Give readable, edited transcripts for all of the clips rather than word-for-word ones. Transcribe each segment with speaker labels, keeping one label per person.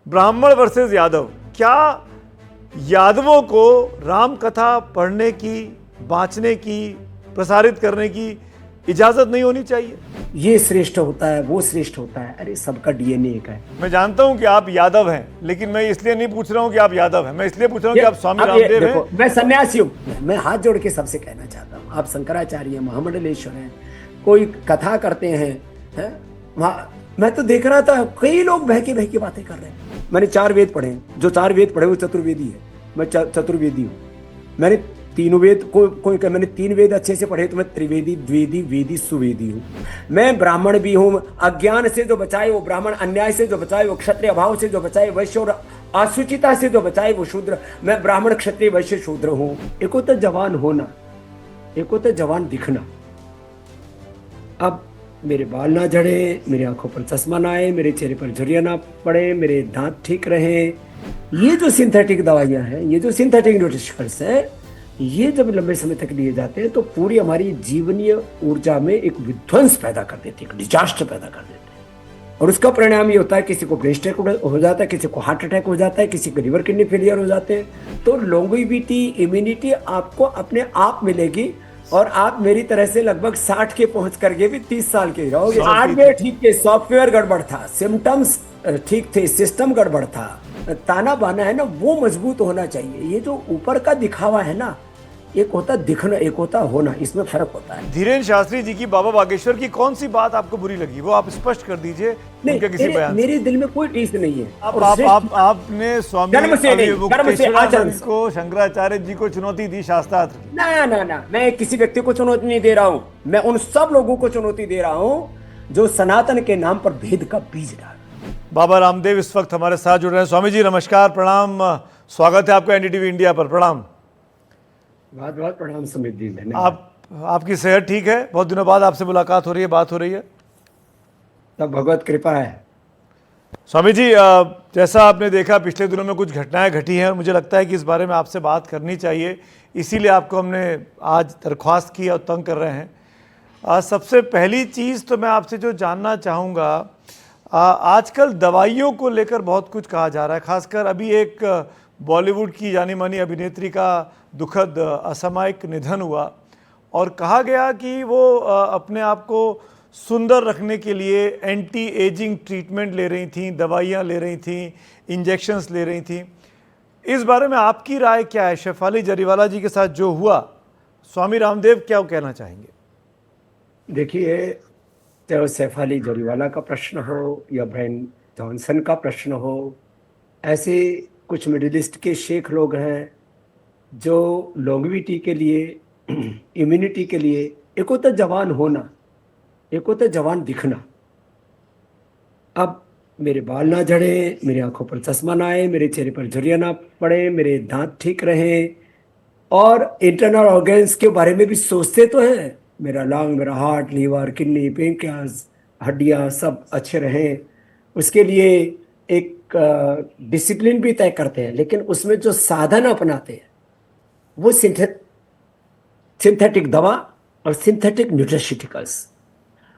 Speaker 1: ब्राह्मण वर्सेस यादव, क्या यादवों को राम कथा पढ़ने की, बांचने की, प्रसारित करने की इजाजत नहीं होनी चाहिए?
Speaker 2: ये श्रेष्ठ होता है, वो श्रेष्ठ होता है, अरे सबका डीएनए एक है।
Speaker 1: मैं जानता हूं कि आप यादव हैं, लेकिन मैं इसलिए नहीं पूछ रहा हूं कि आप यादव हैं, मैं इसलिए पूछ रहा हूं कि आप स्वामी
Speaker 2: अब
Speaker 1: रामदेव हैं।
Speaker 2: देखो, मैं सन्यासी हूँ, मैं हाथ जोड़ के सबसे कहना चाहता हूँ, आप शंकराचार्य हैं, महामंडलेश्वर हैं, कोई कथा करते हैं, मैं तो देख रहा था कई लोग बह के बातें कर रहे हैं। मैंने 4 वेद पढ़े हैं, जो 4 वेद पढ़े वो चतुर्वेदी है, मैं चतुर्वेदी हूँ। मैंने तीनों वेद मैंने 3 वेद अच्छे से पढ़े, तो मैं त्रिवेदी, द्विवेदी, वेदी, सुवेदी हूँ। मैं ब्राह्मण भी हूँ, अज्ञान से जो बचाए वो ब्राह्मण, अन्याय से जो बचाए वो क्षत्रिय, अभाव से जो बचाए वैश्य, और असुचिता से जो बचाए वो शूद्र। मैं ब्राह्मण, क्षत्रिय, वैश्य, शूद्र हूँ। एक होता जवान होना, एक होता जवान दिखना। अब मेरे बाल ना झड़े, मेरी आंखों पर चश्मा ना आए, मेरे चेहरे पर झुर्रियां ना पड़े, मेरे दांत ठीक रहे, ये जो सिंथेटिक दवाइयां हैं, ये जो सिंथेटिक न्यूट्रिशंस है, ये जब लंबे समय तक लिए जाते हैं तो पूरी हमारी जीवनीय ऊर्जा में एक विध्वंस पैदा कर देते हैं, एक डिजास्टर पैदा कर देते हैं। और उसका परिणाम ये होता है, किसी को ब्रेन स्ट्रोक हो जाता है, किसी को हार्ट अटैक हो जाता है, किसी को लिवर किडनी फेलियर हो जाते हैं। तो लॉन्गेविटी, इम्यूनिटी आपको अपने आप मिलेगी, और आप मेरी तरह से लगभग 60 के पहुंच करके भी 30 साल के रहोगे। हार्डवेयर ठीक है, सॉफ्टवेयर गड़बड़ था, सिम्टम्स ठीक थे, सिस्टम गड़बड़ था, ताना बाना है ना, वो मजबूत होना चाहिए। ये जो ऊपर का दिखावा है ना, एक होता दिखना, एक होता होना, इसमें फर्क होता है।
Speaker 1: धीरेन्द्र शास्त्री जी की बाबा बागेश्वर की कौन सी बात आपको बुरी लगी, वो आप स्पष्ट कर दीजिए उनके किसी बयान से।
Speaker 2: मेरे दिल में कोई टीस नहीं है।
Speaker 1: आपने स्वामी अवधूतानंद को, शंकराचार्य जी को चुनौती दी शास्त्रार्थ की?
Speaker 2: ना, मैं किसी व्यक्ति को चुनौती नहीं दे रहा हूँ, मैं उन सब लोगों को चुनौती दे रहा हूँ जो सनातन के नाम पर भेद का बीज डाल।
Speaker 1: बाबा रामदेव इस वक्त हमारे साथ जुड़ रहे हैं। स्वामी जी नमस्कार, प्रणाम, स्वागत है आपका एनडीटीवी इंडिया पर। प्रणाम।
Speaker 2: बहुत बहुत प्रणाम सुमित जी।
Speaker 1: आपकी सेहत ठीक है? बहुत दिनों बाद आपसे मुलाकात हो रही है, बात हो रही है।
Speaker 2: तब भगवत कृपा है।
Speaker 1: स्वामी जी, जैसा आपने देखा पिछले दिनों में कुछ घटनाएं घटी हैं और मुझे लगता है कि इस बारे में आपसे बात करनी चाहिए, इसीलिए आपको हमने आज दरख्वास्त की और तंग कर रहे हैं। सबसे पहली चीज़ तो मैं आपसे जो जानना चाहूँगा, आजकल दवाइयों को लेकर बहुत कुछ कहा जा रहा है, खासकर अभी एक बॉलीवुड की जानी मानी अभिनेत्री का दुखद असामयिक निधन हुआ और कहा गया कि वो अपने आप को सुंदर रखने के लिए एंटी एजिंग ट्रीटमेंट ले रही थी, दवाइयाँ ले रही थी, इंजेक्शंस ले रही थी। इस बारे में आपकी राय क्या है? शेफाली जरीवाला जी के साथ जो हुआ, स्वामी रामदेव क्या कहना चाहेंगे?
Speaker 2: देखिए, चाहे शेफाली जरीवाला का प्रश्न हो या ब्रायन जॉनसन का प्रश्न हो, ऐसे कुछ मिडिल ईस्ट के शेख लोग हैं जो लॉन्गेविटी के लिए, इम्यूनिटी के लिए, एक होता जवान होना, एक होता जवान दिखना। अब मेरे बाल ना झड़े, मेरी आंखों पर चश्मा ना आए, मेरे चेहरे पर झुर्रियां ना पड़े, मेरे दांत ठीक रहे, और इंटरनल ऑर्गन्स के बारे में भी सोचते तो हैं, मेरा लंग, मेरा हार्ट, लीवर, किडनी, पेनक्रियास, हड्डियां सब अच्छे रहें, उसके लिए एक डिसिप्लिन भी तय करते हैं। लेकिन उसमें जो साधन अपनाते हैं वो सिंथेटिक दवा और सिंथेटिक न्यूट्रास्यूटिकल्स।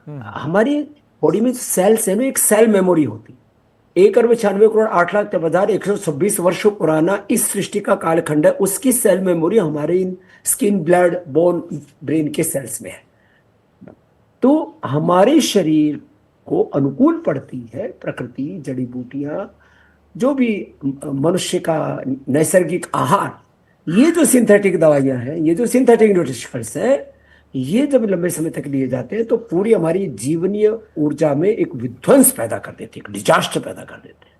Speaker 2: हमारी बॉडी में सेल्स है ना, एक सेल मेमोरी होती है। 1,96,08,13,126 वर्षों पुराना इस सृष्टि का कालखंड है, उसकी सेल मेमोरी हमारे इन स्किन, ब्लड, बोन, ब्रेन के सेल्स में है। तो हमारे शरीर को अनुकूल पड़ती है प्रकृति, जड़ी बूटियां, जो भी मनुष्य का नैसर्गिक आहार, ये जो सिंथेटिक दवाइयां हैं, ये जो सिंथेटिक न्यूट्रिशंस हैं, ये जब लंबे समय तक लिए जाते हैं तो पूरी हमारी जीवनीय ऊर्जा में एक विध्वंस पैदा कर देते हैं, एक डिजास्टर पैदा कर देते हैं।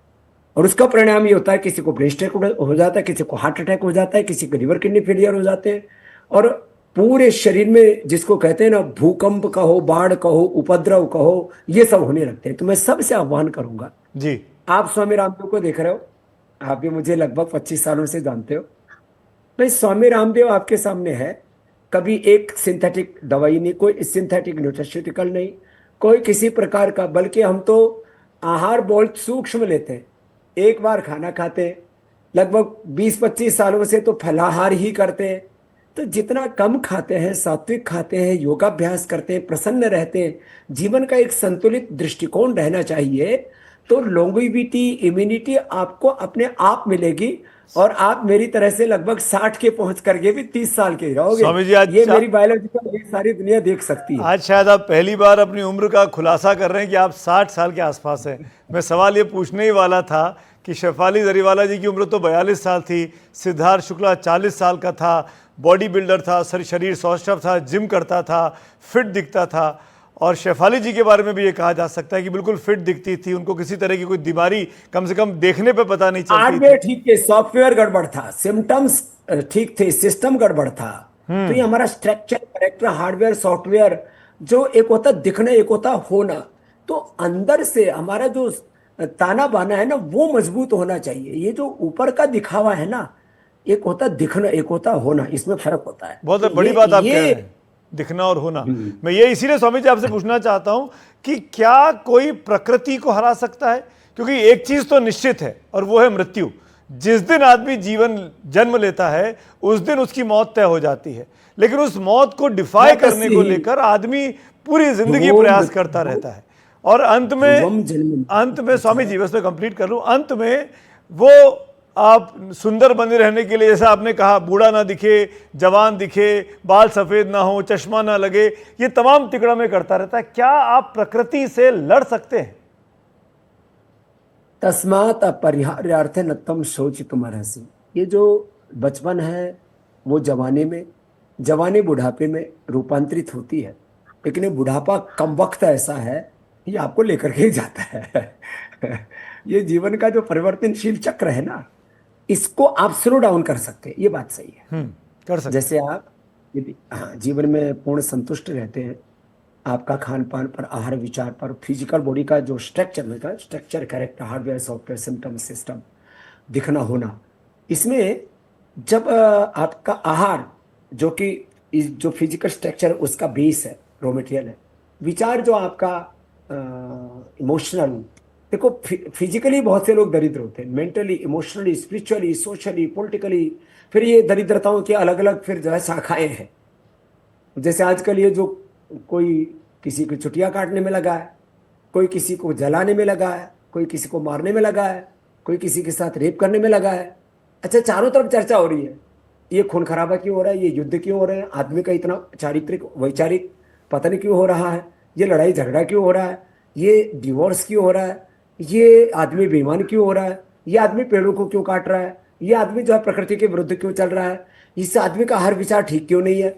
Speaker 2: और उसका परिणाम ये होता है, किसी को ब्रेन स्ट्रोक हो जाता है, किसी को हार्ट अटैक हो जाता है, किसी को लिवर किडनी फेलियर हो जाते हैं, और पूरे शरीर में, जिसको कहते हैं ना, भूकंप कहो, बाढ़ कहो, उपद्रव कहो, ये सब होने लगते हैं। तो मैं सबसे आह्वान करूंगा जी, आप स्वामी रामदेव को देख रहे हो, आप भी मुझे लगभग 25 सालों से जानते हो, भाई स्वामी रामदेव आपके सामने है। कभी एक सिंथेटिक दवाई नहीं, कोई सिंथेटिक न्यूट्रास्यूटिकल नहीं, कोई किसी प्रकार का, बल्कि हम तो आहार बहुत सूक्ष्म लेते हैं। एक बार खाना खाते हैं, लगभग 20-25 सालों से तो फलाहार ही करते हैं। तो जितना कम खाते हैं, सात्विक खाते हैं, योगाभ्यास करते हैं, प्रसन्न रहते हैं, जीवन का एक संतुलित दृष्टिकोण रहना चाहिए, तो लॉन्गेविटी इम्यूनिटी आपको अपने आप मिलेगी, और आप मेरी तरह से लगभग 60 के पहुंच करके भी 30 साल के ही
Speaker 1: स्वामी जी,
Speaker 2: रहोगे। ये मेरी बायोलॉजिकल ये सारी दुनिया देख सकती है।
Speaker 1: आज शायद आप पहली बार अपनी उम्र का खुलासा कर रहे हैं कि आप 60 साल के आसपास हैं। मैं सवाल ये पूछने ही वाला था कि शेफाली जरीवाला जी की उम्र तो 42 साल थी, सिद्धार्थ शुक्ला 40 साल का था, बॉडी बिल्डर था, शरीर सौष्ठव था, जिम करता था, फिट दिखता था। और शेफाली जी के बारे में भी ये कहा जा सकता है कि बिल्कुल फिट दिखती थी, उनको किसी तरह की कोई बीमारी कम से कम देखने पे पता नहीं चलती थी।
Speaker 2: हार्डवेयर ठीक थे, सॉफ्टवेयर गड़बड़ था, सिम्टम्स ठीक थे, सिस्टम गड़बड़ था। तो ये हमारा स्ट्रक्चर, करेक्टर, हार्डवेयर, सॉफ्टवेयर, जो एक होता दिखना, एक होता होना। तो अंदर से हमारा जो ताना बाना है ना, वो मजबूत होना चाहिए। ये जो ऊपर का दिखावा है ना, एक होता दिखना, एक होता होना, इसमें फर्क होता है।
Speaker 1: बहुत
Speaker 2: तो
Speaker 1: बड़ी बात आप कह रहे हैं, दिखना और होना। मैं ये इसीलिए स्वामी जी आपसे पूछना चाहता हूं कि क्या कोई प्रकृति को हरा सकता है? क्योंकि एक चीज तो निश्चित है और वो है मृत्यु। जिस दिन आदमी जीवन जन्म लेता है उस दिन उसकी मौत तय हो जाती है, लेकिन उस मौत को डिफाई करने को लेकर आदमी पूरी जिंदगी प्रयास करता रहता है। और अंत में स्वामी जी, बस मैं कंप्लीट कर लूं, अंत में वो आप सुंदर बने रहने के लिए, जैसा आपने कहा, बूढ़ा ना दिखे, जवान दिखे, बाल सफेद ना हो, चश्मा ना लगे, ये तमाम तिकड़ा में करता रहता है। क्या आप प्रकृति से लड़ सकते हैं?
Speaker 2: तस्मात् अपरिहार्यार्थे न तम शोचितुमर्हसि। ये जो बचपन है वो जवानी में, जवानी बुढ़ापे में रूपांतरित होती है, लेकिन ये बुढ़ापा कम वक्त ऐसा है, ये आपको लेकर के ही जाता है। ये जीवन का जो परिवर्तनशील चक्र है ना, इसको आप स्लो डाउन कर सकते हैं, ये बात सही है।
Speaker 1: कर सकते।
Speaker 2: जैसे आप यदि जीवन में पूर्ण संतुष्ट रहते हैं, आपका खान पान पर, आहार विचार पर, फिजिकल बॉडी का जो स्ट्रक्चर होगा, structure, character, hardware, software, symptom, system, दिखना, होना, इसमें जब आपका आहार, जो कि जो फिजिकल स्ट्रक्चर उसका बेस है, रॉ मटेरियल है, विचार जो आपका इमोशनल, देखो फिजिकली बहुत से लोग दरिद्र होते हैं, mentally, emotionally, spiritually, socially, politically, फिर ये दरिद्रताओं की अलग अलग फिर जो है शाखाएं हैं। जैसे आजकल ये जो कोई किसी को चुटिया काटने में लगा है, कोई किसी को जलाने में लगा है, कोई किसी को मारने में लगा है, कोई किसी के साथ रेप करने में लगा है। अच्छा, चारों तरफ चर्चा हो रही है, ये खून खराबा क्यों हो रहा है, ये युद्ध क्यों हो रहे हैं, आदमी का इतना चारित्रिक वैचारिक पतन क्यों हो रहा है, ये लड़ाई झगड़ा क्यों हो रहा है, ये डिवोर्स क्यों हो रहा है, ये आदमी बेईमान क्यों हो रहा है, ये आदमी पेड़ों को क्यों काट रहा है, ये आदमी जो है प्रकृति के विरुद्ध क्यों चल रहा है, इस आदमी का हर विचार ठीक क्यों नहीं है।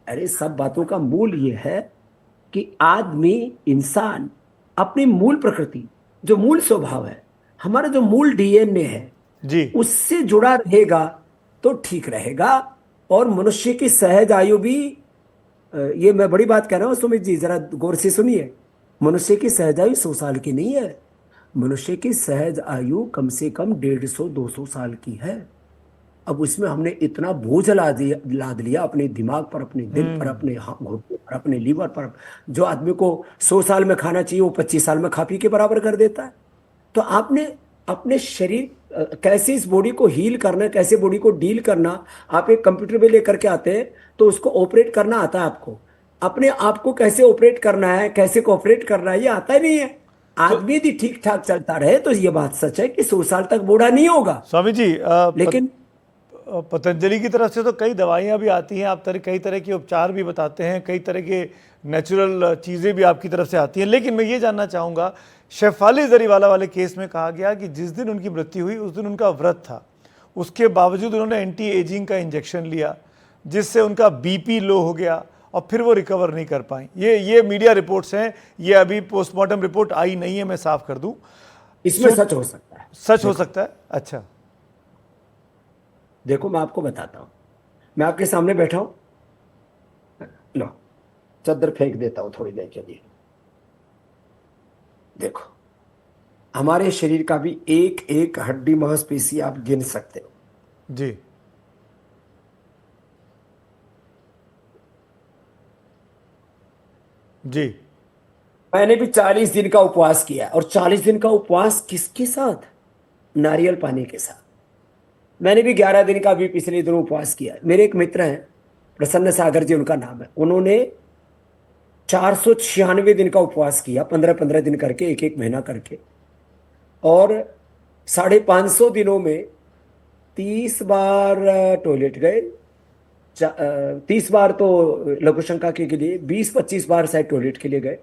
Speaker 2: अरे सब बातों का मूल ये है कि आदमी, इंसान अपनी मूल प्रकृति, जो मूल स्वभाव है, हमारा जो मूल डीएनए है
Speaker 1: जी,
Speaker 2: उससे जुड़ा रहेगा तो ठीक रहेगा। और मनुष्य की सहज आयु भी, ये मैं बड़ी बात कह रहा हूं सुमित जी, जरा गौर से सुनिए, मनुष्य की सहज आयु 100 साल की नहीं है, मनुष्य की सहज आयु कम से कम 150-200 साल की है। अब उसमें हमने इतना बोझ लाद लिया अपने दिमाग पर, अपने दिल पर, अपने घुटने पर, अपने लीवर पर। जो आदमी को 100 साल में खाना चाहिए वो 25 साल में खा पी के बराबर कर देता है। तो आपने अपने शरीर, कैसे इस बॉडी को हील करना, कैसे बॉडी को डील करना, आप एक कंप्यूटर में लेकर के आते हैं तो उसको ऑपरेट करना आता है आपको, अपने आप को कैसे ऑपरेट करना है, कैसे कोऑपरेट करना है, ये आता ही नहीं है। आदमी यदि ठीक ठाक चलता रहे तो ये बात सच है कि 100 साल तक बूढ़ा नहीं होगा।
Speaker 1: स्वामी जी,
Speaker 2: लेकिन
Speaker 1: पतंजलि की तरफ से तो कई दवाइयाँ भी आती हैं, आप कई तरह के उपचार भी बताते हैं, कई तरह के नेचुरल चीज़ें भी आपकी तरफ से आती हैं। लेकिन मैं ये जानना चाहूँगा, शेफाली जरीवाला वाले केस में कहा गया कि जिस दिन उनकी मृत्यु हुई उस दिन उनका व्रत था, उसके बावजूद उन्होंने एंटी एजिंग का इंजेक्शन लिया जिससे उनका बीपी लो हो गया और फिर वो रिकवर नहीं कर पाई। ये मीडिया रिपोर्ट्स हैं, ये अभी पोस्टमार्टम रिपोर्ट आई नहीं है, मैं साफ कर दूँ।
Speaker 2: इसमें सच हो सकता है,
Speaker 1: सच हो सकता है। अच्छा,
Speaker 2: देखो मैं आपको बताता हूं, मैं आपके सामने बैठा हूं, लो चादर फेंक देता हूं थोड़ी देर के लिए। देखो हमारे शरीर का भी एक एक हड्डी मांसपेशी आप गिन सकते हो
Speaker 1: जी। जी,
Speaker 2: मैंने भी 40 दिन का उपवास किया, और 40 दिन का उपवास किसके साथ? नारियल पानी के साथ। मैंने भी 11 दिन का भी पिछले दिनों उपवास किया। मेरे एक मित्र हैं, प्रसन्न सागर जी उनका नाम है, उन्होंने 496 दिन का उपवास किया, 15-15 दिन करके, एक एक महीना करके। और 550 दिनों में 30 बार टॉयलेट गए, 30 बार तो लघु शंका के लिए, 20-25 बार शायद टॉयलेट के लिए गए,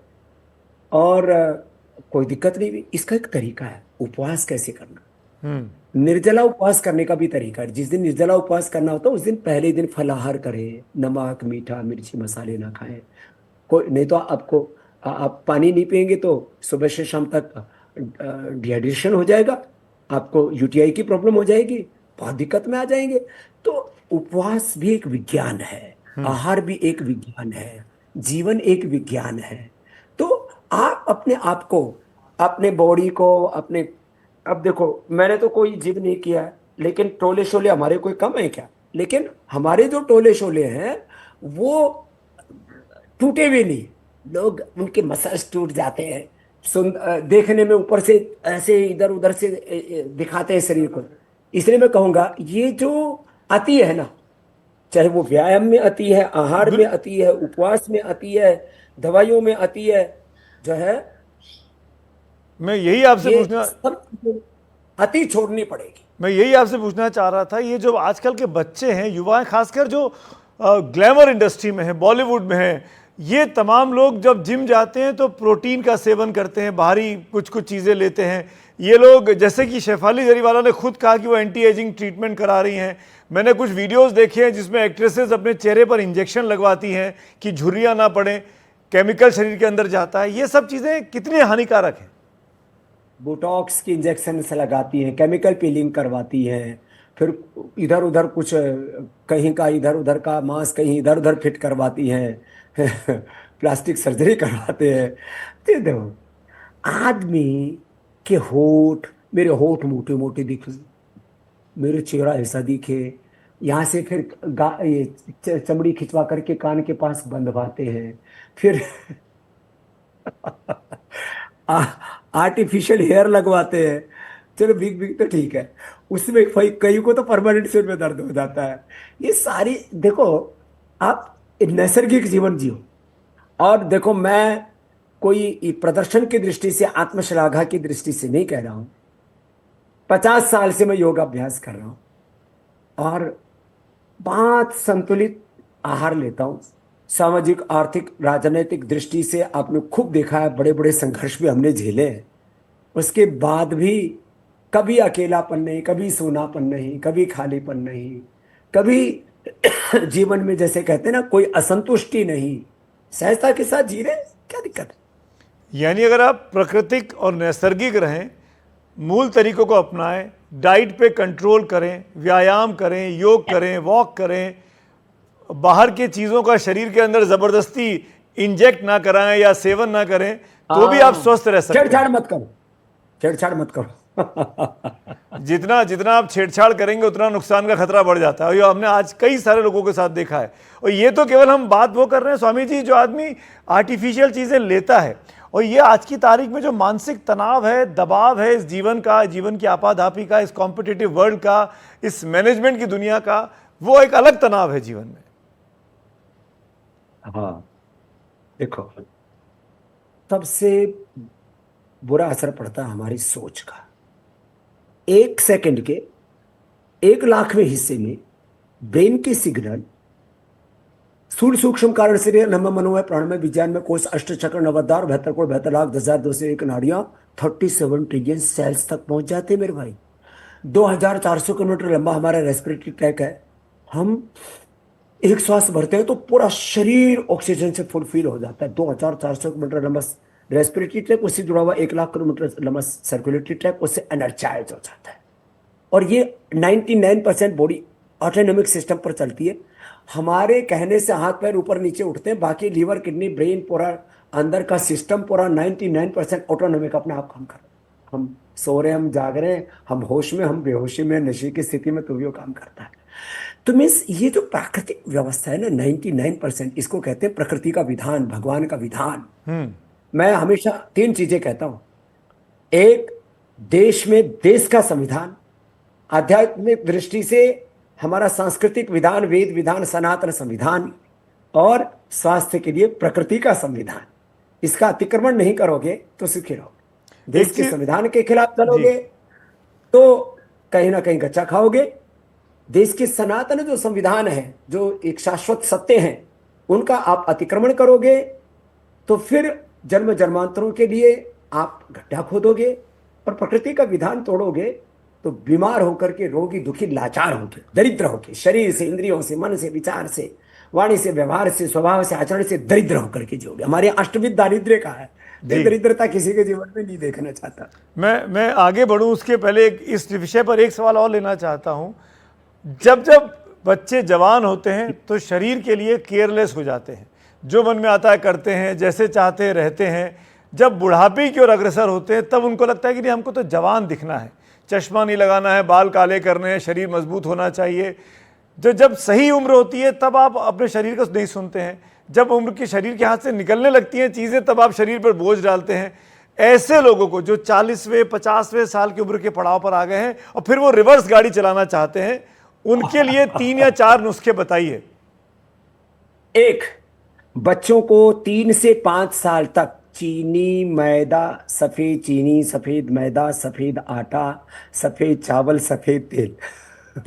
Speaker 2: और कोई दिक्कत नहीं हुई। इसका एक तरीका है उपवास कैसे करना। निर्जला उपवास करने का भी तरीका है। जिस दिन निर्जला उपवास करना होता है उस दिन पहले दिन फलाहार करें, नमक मीठा मिर्ची मसाले ना खाएं। कोई नहीं तो आपको आप पानी नहीं पिएंगे तो सुबह से शाम तक डिहाइड्रेशन हो जाएगा, आपको यूटीआई की प्रॉब्लम हो जाएगी, बहुत दिक्कत में आ जाएंगे। तो उपवास भी एक विज्ञान है, आहार भी एक विज्ञान है, जीवन एक विज्ञान है। तो आप अपने आप को, अपने बॉडी को, अपने, अब देखो मैंने तो कोई जिद नहीं किया है, लेकिन टोले शोले हमारे कोई कम है क्या? लेकिन हमारे जो टोले शोले हैं वो टूटे भी नहीं। लोग उनके मसल्स टूट जाते हैं, देखने में ऊपर से ऐसे इधर उधर से दिखाते हैं शरीर को। इसलिए मैं कहूंगा ये जो अति है ना, चाहे वो व्यायाम में अति है, आहार में अति है, उपवास में अति है, दवाइयों में अति है, जो है
Speaker 1: मैं यही आपसे
Speaker 2: ये
Speaker 1: पूछना
Speaker 2: सब अति छोड़नी पड़ेगी।
Speaker 1: मैं यही आपसे पूछना चाह रहा था, ये जो आजकल के बच्चे हैं, युवा हैं, खासकर जो ग्लैमर इंडस्ट्री में है, बॉलीवुड में है, ये तमाम लोग जब जिम जाते हैं तो प्रोटीन का सेवन करते हैं, बाहरी कुछ कुछ चीज़ें लेते हैं। ये लोग, जैसे कि शेफाली जरीवाला ने खुद कहा कि वो एंटी एजिंग ट्रीटमेंट करा रही हैं। मैंने कुछ वीडियोस देखे हैं जिसमें एक्ट्रेसेस अपने चेहरे पर इंजेक्शन लगवाती हैं कि झुर्रियाँ ना पड़ें, केमिकल शरीर के अंदर जाता है। ये सब चीज़ें कितनी हानिकारक हैं?
Speaker 2: बोटॉक्स की इंजेक्शन से लगाती हैं, केमिकल पीलिंग करवाती हैं, फिर इधर उधर कुछ कहीं का इधर उधर का मांस कहीं इधर उधर फिट करवाती हैं प्लास्टिक सर्जरी करवाते हैं। तो देखो, आदमी के होठ, मेरे होठ मोटे मोटे दिखे, मेरे चेहरा ऐसा दिखे, यहाँ से फिर ये चमड़ी खिंचवा करके कान के पास बंधवाते हैं, फिर आर्टिफिशियल हेयर लगवाते हैं। चलो बिग बिग तो ठीक है, उसमें कई को तो परमानेंट सिर में दर्द हो जाता है। ये सारी देखो, आप नैसर्गिक जीवन जियो। और देखो, मैं कोई प्रदर्शन की दृष्टि से, आत्मश्लाघा की दृष्टि से नहीं कह रहा हूं। 50 साल से मैं योगा अभ्यास कर रहा हूं और बहुत संतुलित आहार लेता हूं। सामाजिक आर्थिक राजनीतिक दृष्टि से आपने खूब देखा है, बड़े बड़े संघर्ष भी हमने झेले हैं। उसके बाद भी कभी अकेलापन नहीं, कभी सोनापन नहीं, कभी खालीपन नहीं, कभी जीवन में जैसे कहते हैं ना, कोई असंतुष्टि नहीं, सहजता के साथ जी रहे। क्या दिक्कत है?
Speaker 1: यानी अगर आप प्राकृतिक और नैसर्गिक रहें, मूल तरीकों को अपनाएं, डाइट पे कंट्रोल करें, व्यायाम करें, योग करें, वॉक करें, बाहर के चीज़ों का शरीर के अंदर ज़बरदस्ती इंजेक्ट ना कराएं या सेवन ना करें, तो भी आप स्वस्थ रह सकते हैं।
Speaker 2: छेड़छाड़ मत करो, छेड़छाड़ मत करो
Speaker 1: जितना जितना आप छेड़छाड़ करेंगे उतना नुकसान का खतरा बढ़ जाता है, और ये हमने आज कई सारे लोगों के साथ देखा है। और ये तो केवल हम बात वो कर रहे हैं स्वामी जी, जो आदमी आर्टिफिशियल चीज़ें लेता है, और ये आज की तारीख में जो मानसिक तनाव है, दबाव है इस जीवन का, जीवन की आपाधापी का, इस कॉम्पिटिटिव वर्ल्ड का, इस मैनेजमेंट की दुनिया का, वो एक अलग तनाव है जीवन में।
Speaker 2: हाँ देखो, सबसे बुरा असर पड़ता है हमारी सोच का। 1 सेकंड के 1,00,000वें हिस्से में ब्रेन के सिग्नल स्थूल सूक्ष्म कारण शरीर नम मनोमय प्राणमय विज्ञान में कोष अष्ट चक्र नवद्वार 72,72,10,201 नाड़ियां 37 ट्रिलियन सेल्स तक पहुंच जाते हैं मेरे भाई। 2,400 किलोमीटर लंबा हमारा रेस्पिरेटरी ट्रैक है। हम एक श्वास भरते हैं तो पूरा शरीर ऑक्सीजन से फुलफिल हो जाता है। 2,400 किलोमीटर लंबा रेस्पिरेटरी ट्रैक, उससे जुड़ा हुआ 1,00,000 किलोमीटर लंबा सर्कुलेटरी ट्रैक, उससे एनर्जाइज हो जाता है। और ये 99% बॉडी ऑटोनॉमिक सिस्टम पर चलती है। हमारे कहने से हाथ पैर ऊपर नीचे उठते हैं, बाकी लीवर किडनी ब्रेन पूरा अंदर का सिस्टम पूरा 99% ऑटोनॉमिक अपने आप काम कर रहा है। हम सो रहे, हम जाग रहे हैं, हम होश में, हम बेहोशी में, नशे की स्थिति में, तो भी वो काम करता है। तो मीन्स ये जो प्राकृतिक व्यवस्था है ना, 99%, इसको कहते हैं प्रकृति का विधान, भगवान का विधान। मैं हमेशा 3 चीजें कहता हूं। एक, देश में देश का संविधान, आध्यात्मिक दृष्टि से हमारा सांस्कृतिक विधान, वेद विधान, सनातन संविधान, और स्वास्थ्य के लिए प्रकृति का संविधान। इसका अतिक्रमण नहीं करोगे तो सुखी रहोगे। देश
Speaker 1: एक
Speaker 2: के
Speaker 1: चीज
Speaker 2: संविधान के खिलाफ
Speaker 1: जी
Speaker 2: चलोगे तो कहीं ना कहीं गच्चा खाओगे। देश के सनातन जो संविधान है, जो एक शाश्वत सत्य हैं, उनका आप अतिक्रमण करोगे तो फिर जन्म जन्मांतरों के लिए आप गड्ढा खोदोगे। और प्रकृति का विधान तोड़ोगे तो बीमार होकर के, रोगी दुखी लाचार होके, दरिद्र होके, शरीर से, इंद्रियों से, मन से, विचार से, वाणी से, व्यवहार से, स्वभाव से, आचरण से दरिद्र होकर के जियोगे। हमारे अष्टविध दारिद्र्य का है। ये
Speaker 1: जी
Speaker 2: दरिद्रता किसी के जीवन में नहीं देखना चाहता।
Speaker 1: मैं आगे बढ़ूं उसके पहले इस विषय पर एक सवाल और लेना चाहता हूं। जब जब बच्चे जवान होते हैं तो शरीर के लिए केयरलेस हो जाते हैं, जो मन में आता है करते हैं, जैसे चाहते हैं रहते हैं। जब बुढ़ापे की ओर अग्रसर होते हैं तब उनको लगता है कि नहीं, हमको तो जवान दिखना है, चश्मा नहीं लगाना है, बाल काले करने हैं, शरीर मजबूत होना चाहिए। जब सही उम्र होती है तब आप अपने शरीर को नहीं सुनते हैं। जब उम्र की शरीर के हाथ से निकलने लगती हैं चीज़ें तब आप शरीर पर बोझ डालते हैं। ऐसे लोगों को जो 40वें 50वें साल की उम्र के पड़ाव पर आ गए हैं और फिर वो रिवर्स गाड़ी चलाना चाहते हैं, उनके लिए 3 या 4 नुस्खे बताइए।
Speaker 2: एक, बच्चों को 3 से 5 साल तक चीनी, मैदा, सफेद चीनी, सफेद मैदा, सफेद आटा, सफेद चावल, सफेद तेल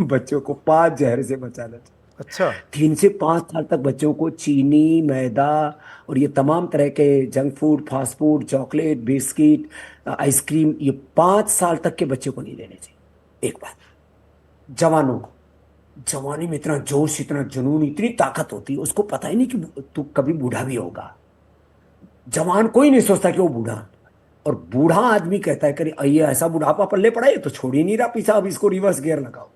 Speaker 2: बच्चों को 5 जहर से बचाना चाहिए।
Speaker 1: अच्छा
Speaker 2: 3 से 5 साल तक बच्चों को चीनी, मैदा और ये तमाम तरह के junk food, fast food, chocolate, biscuit, ice cream, ये 5 साल तक के बच्चे को नहीं लेने चाहिए। एक बात। जवानों को, जवानी में इतना जोश, इतना जुनून, इतनी ताकत होती है, उसको पता ही नहीं कि तू कभी बूढ़ा भी होगा। जवान कोई नहीं सोचता कि वो बूढ़ा, और बूढ़ा आदमी कहता है कि ये ऐसा बुढ़ापा पल्ले पड़ा है तो छोड़ ही नहीं रहा पीछा, अब इसको रिवर्स गियर लगाओ।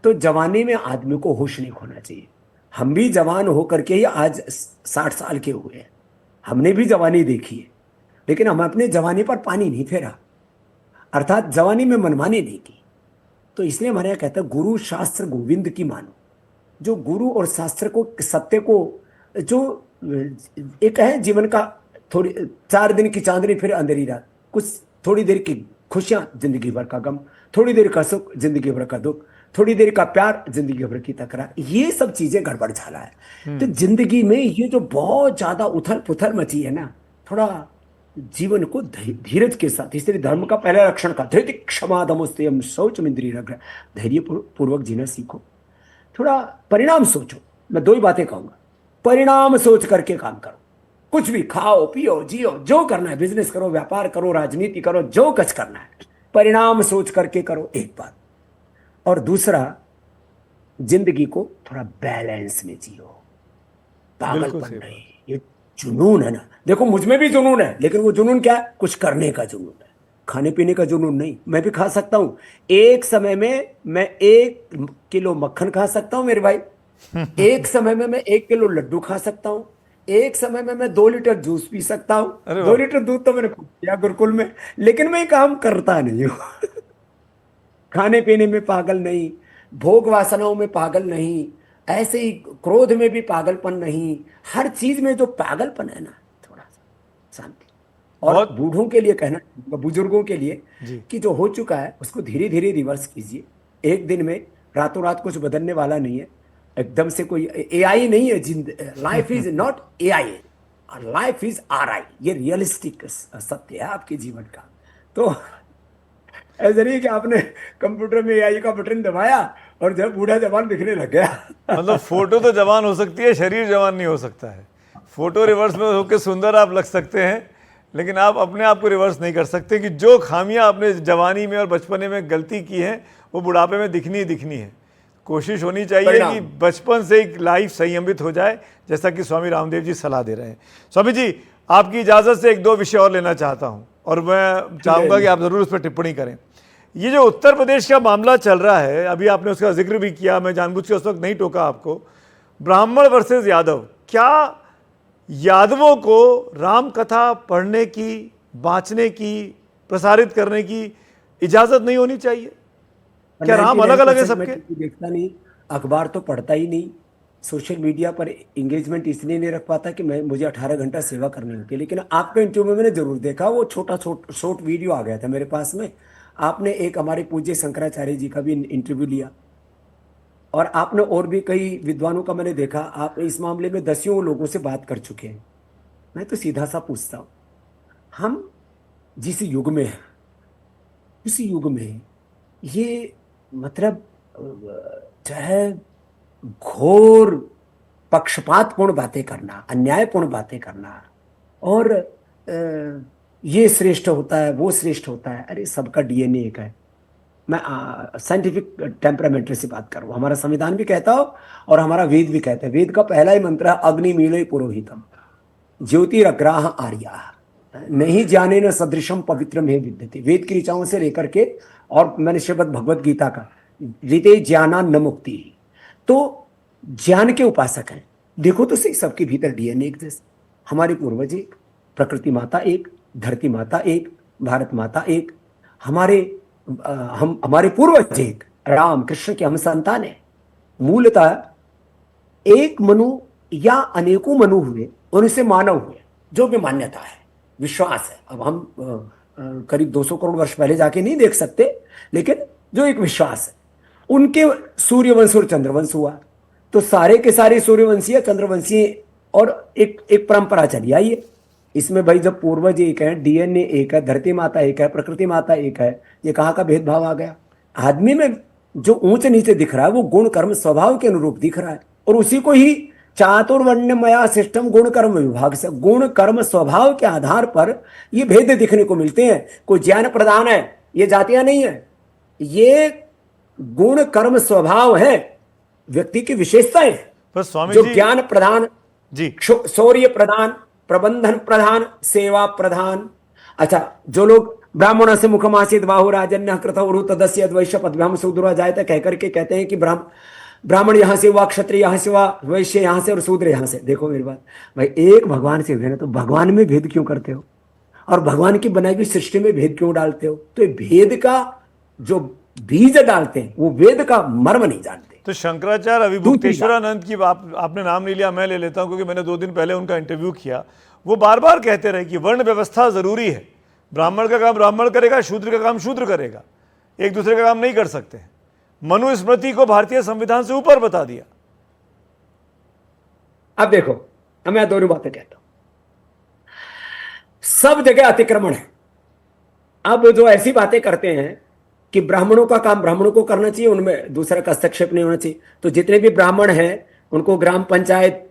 Speaker 2: तो जवानी में आदमी को होश नहीं खोना चाहिए। हम भी जवान होकर के ही आज 60 साल के हुए हैं, हमने भी जवानी देखी है, लेकिन हम अपने जवानी पर पानी नहीं फेरा, अर्थात जवानी में मनमानी नहीं की। तो इसलिए हमारे यहाँ कहता है गुरु शास्त्र गोविंद की मानो। जो गुरु और शास्त्र को, सत्य को, जो एक है जीवन का, थोड़ी 4 दिन की चांदनी फिर अंधेरी रात, कुछ थोड़ी देर की खुशियां जिंदगी भर का गम, थोड़ी देर का सुख जिंदगी भर का दुख, थोड़ी देर का प्यार जिंदगी भर की तकरार, ये सब चीजें गड़बड़ झाला है। तो जिंदगी में ये जो बहुत ज्यादा उथल पुथल मची है ना, थोड़ा जीवन को धीरज के साथ, इसलिए धर्म का पहला लक्षण का धैर्य क्षमा दमोस्तेयम शौचम इंद्रिय निग्रह, धैर्य पूर्वक जीना सीखो। थोड़ा परिणाम सोचो। मैं 2 ही बातें कहूंगा। परिणाम सोच करके काम करो। कुछ भी खाओ, पियो, जियो, जो करना है, बिजनेस करो, व्यापार करो, राजनीति करो, जो कुछ करना है परिणाम सोच करके करो, एक बात। और दूसरा, जिंदगी को थोड़ा बैलेंस में जियो।
Speaker 1: बिल्कुल
Speaker 2: पागलपन
Speaker 1: सही
Speaker 2: नहीं,
Speaker 1: बात।
Speaker 2: ये जुनून है ना, देखो मुझ में भी जुनून है, लेकिन वो जुनून क्या है? कुछ करने का जुनून है, खाने पीने का जुनून नहीं। मैं भी खा सकता हूं, एक समय में मैं 1 किलो मक्खन खा सकता हूं मेरे भाई, एक समय में मैं 1 किलो लड्डू खा सकता हूं, एक समय में मैं 2 लीटर जूस पी सकता हूं।
Speaker 1: अरे
Speaker 2: 2
Speaker 1: वाह,
Speaker 2: लीटर दूध तो मैंने खूब पिया गुरुकुल में, लेकिन मैं ये काम करता नहीं हूं खाने पीने में पागल नहीं, भोग वासनाओं में पागल नहीं, ऐसे ही क्रोध में भी पागलपन नहीं। हर चीज में जो पागलपन है ना, थोड़ा सा शांति। और
Speaker 1: बहुत
Speaker 2: बूढ़ों के लिए कहना, बुजुर्गों के लिए,
Speaker 1: जी
Speaker 2: कि जो हो चुका है उसको धीरे धीरे रिवर्स कीजिए। एक दिन में, रातों रात कुछ बदलने वाला नहीं है। एकदम से कोई एआई नहीं है। Life is not AI, life is RI. ये रियलिस्टिक सत्य है आपके जीवन का। तो ऐसा नहीं कि आपने कंप्यूटर में एआई का बटन दबाया और जब बूढ़ा जवान दिखने लग गया
Speaker 1: मतलब फोटो तो जवान हो सकती है, शरीर जवान नहीं हो सकता है। फोटो रिवर्स में होकर सुंदर आप लग सकते हैं, लेकिन आप अपने आप को रिवर्स नहीं कर सकते कि जो खामियां आपने जवानी में और बचपने में गलती की हैं वो बुढ़ापे में दिखनी ही दिखनी है। कोशिश होनी चाहिए कि बचपन से एक लाइफ संयमित हो जाए, जैसा कि स्वामी रामदेव जी सलाह दे रहे हैं। स्वामी जी, आपकी इजाज़त से 1-2 विषय और लेना चाहता हूँ और मैं चाहूँगा कि आप ज़रूर उस पर टिप्पणी करें। ये जो उत्तर प्रदेश का मामला चल रहा है, अभी आपने उसका जिक्र भी किया, मैं जानबूझ के उस वक्त नहीं टोका आपको, ब्राह्मण वर्सेस यादव। क्या यादवों को राम कथा पढ़ने की, बाँचने की, प्रसारित करने की इजाज़त नहीं होनी चाहिए? क्या राम अलग अलग है सबके?
Speaker 2: देखता नहीं, अखबार तो पढ़ता ही नहीं, सोशल मीडिया पर एंगेजमेंट इसलिए नहीं रख पाता कि मुझे 18 घंटा सेवा करनी होती है। लेकिन आपका इंटरव्यू में मैंने जरूर देखा, वो शॉर्ट वीडियो आ गया था मेरे पास में। आपने एक हमारे पूज्य शंकराचार्य जी का भी इंटरव्यू लिया, और आपने और भी कई विद्वानों का मैंने देखा। आप इस मामले में दसियों लोगों से बात कर चुके हैं। मैं तो सीधा सा पूछता हूं, हम जिस युग में हैं, उस युग में ये मतलब जो है घोर पक्षपातपूर्ण बातें करना, अन्यायपूर्ण बातें करना, और ये श्रेष्ठ होता है, वो श्रेष्ठ होता है। अरे सबका डीएनए एक है। मैं साइंटिफिक टेम्परामेंट से बात करूँ, हमारा संविधान भी कहता हो और हमारा वेद भी कहता है। वेद का पहला ही मंत्र है अग्निमीले पुरोहितम ज्योतिरग्राह आर्या नहीं जाने न सदृशम पवित्रम हे विद्यते। वेद की ऋचाओं से लेकर के, और मैंने श्रीमद् भगवत गीता का रीते ज्ञाना न मुक्ति, तो ज्ञान के उपासक हैं। देखो तो सही, सबके भीतर डीएनए एक जैसे। हमारे पूर्वज एक, प्रकृति माता एक, धरती माता एक, भारत माता एक, हमारे पूर्वज एक, राम कृष्ण के हम संतान है। मूलतः एक मनु या अनेकों मनु हुए, उनसे मानव हुए, जो भी मान्यता है, विश्वास है। अब हम करीब 200 करोड़ वर्ष पहले जाके नहीं देख सकते, लेकिन जो एक विश्वास है, उनके सूर्यवंश और चंद्रवंश हुआ, तो सारे के सारे सूर्यवंशीय चंद्रवंशीय, और एक परंपरा चली आई है। इसमें भाई जब पूर्वज एक है, डीएनए एक है, धरती माता एक है, प्रकृति माता एक है, ये कहाँ का भेदभाव आ गया? आदमी में जो ऊंच नीचे दिख रहा है वो गुण कर्म स्वभाव के अनुरूप दिख रहा है, और उसी को ही चातुर्वर्ण्यमया सिस्टम गुण कर्म विभाग से, गुण कर्म स्वभाव के आधार पर ये भेद दिखने को मिलते हैं। कोई ज्ञान प्रधान है, ये जातियां नहीं है, ये गुण कर्म स्वभाव है, व्यक्ति की विशेषताएं।
Speaker 1: पर स्वामी
Speaker 2: जो
Speaker 1: जी
Speaker 2: ज्ञान प्रधान
Speaker 1: जी,
Speaker 2: शौर्य प्रधान, प्रबंधन प्रधान, सेवा प्रधान। अच्छा, जो लोग ब्राह्मण से मुखमासित बाहुराजन्य कृत तदस्य वैश्य पदभ्याम शूद्र जायते कहकर के कहते हैं कि ब्राह्मण यहां से हुआ, क्षत्रिय यहां से हुआ, वैश्य यहां से और शूद्र यहां से। देखो मेरी बात भाई, एक भगवान से हुए ना, तो भगवान में भेद क्यों करते हो? और भगवान की बनाई हुई सृष्टि में भेद क्यों डालते हो? तो ये भेद का जो बीज डालते हैं वो वेद का मर्म नहीं जानते।
Speaker 1: तो शंकराचार्य अविभुक्तेश्वरानंद की आपने नाम नहीं लिया, मैं ले लेता हूं क्योंकि मैंने 2 दिन पहले उनका इंटरव्यू किया। वो बार बार कहते रहे कि वर्ण व्यवस्था जरूरी है, ब्राह्मण का काम ब्राह्मण करेगा, शूद्र का काम शूद्र करेगा, एक दूसरे का काम नहीं कर सकते। मनुस्मृति को भारतीय संविधान से ऊपर बता दिया।
Speaker 2: अब देखो, मैं दोनों बातें कहता हूं, सब जगह अतिक्रमण है। अब जो ऐसी बातें करते हैं कि ब्राह्मणों का काम ब्राह्मणों को करना चाहिए, उनमें दूसरा का हस्तक्षेप नहीं होना चाहिए, तो जितने भी ब्राह्मण हैं उनको ग्राम panchayat,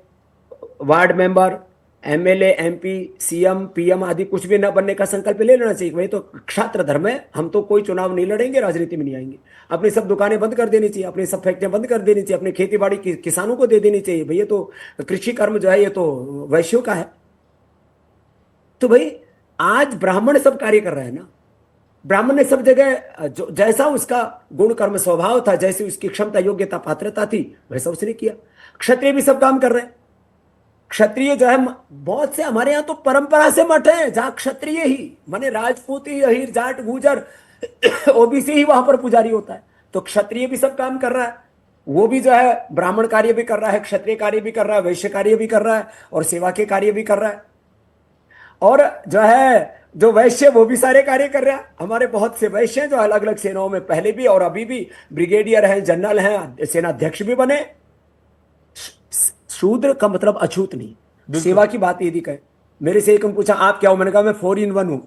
Speaker 2: ward member, MLA, MP, CM, PM आदि कुछ भी न बनने का संकल्प ले लेना चाहिए। वही तो क्षात्र धर्म है, हम तो कोई चुनाव नहीं लड़ेंगे, राजनीति में नहीं आएंगे। अपनी सब दुकानें बंद कर देनी चाहिए, अपनी सब फैक्ट्रियां बंद कर देनी चाहिए, अपनी खेती बाड़ी किसानों को दे देनी चाहिए। भैया तो कृषि कर्म जो है ये तो वैश्यों का है। तो भाई आज ब्राह्मण सब कार्य कर रहा है ना, ब्राह्मण ने सब जगह जो जैसा उसका गुण कर्म स्वभाव था, जैसी उसकी क्षमता योग्यता पात्रता थी, वैसा उसने किया। क्षत्रिय भी सब काम कर रहे हैं। क्षत्रिय जो है, बहुत से हमारे यहाँ तो परंपरा से मठ है जहां क्षत्रिय ही माने राजपूत ही, अहीर, जाट, गुजर, ओबीसी ही वहां पर पुजारी होता है। तो क्षत्रिय भी सब काम कर रहा है, वो भी जो है ब्राह्मण कार्य भी कर रहा है, क्षत्रिय कार्य भी कर रहा है, वैश्य कार्य भी कर रहा है, और सेवा के कार्य भी कर रहा है। और जो है जो वैश्य वो भी सारे कार्य कर रहा है। हमारे बहुत से वैश्य हैं जो अलग अलग सेनाओं में पहले भी और अभी भी ब्रिगेडियर हैं, जनरल हैं, सेनाध्यक्ष भी बने। शूद्र का मतलब अछूत नहीं। सेवा की बात यदि कहे, मेरे से एक पूछा आप क्या हो, मैंने कहा मैं 4 in 1 हूं।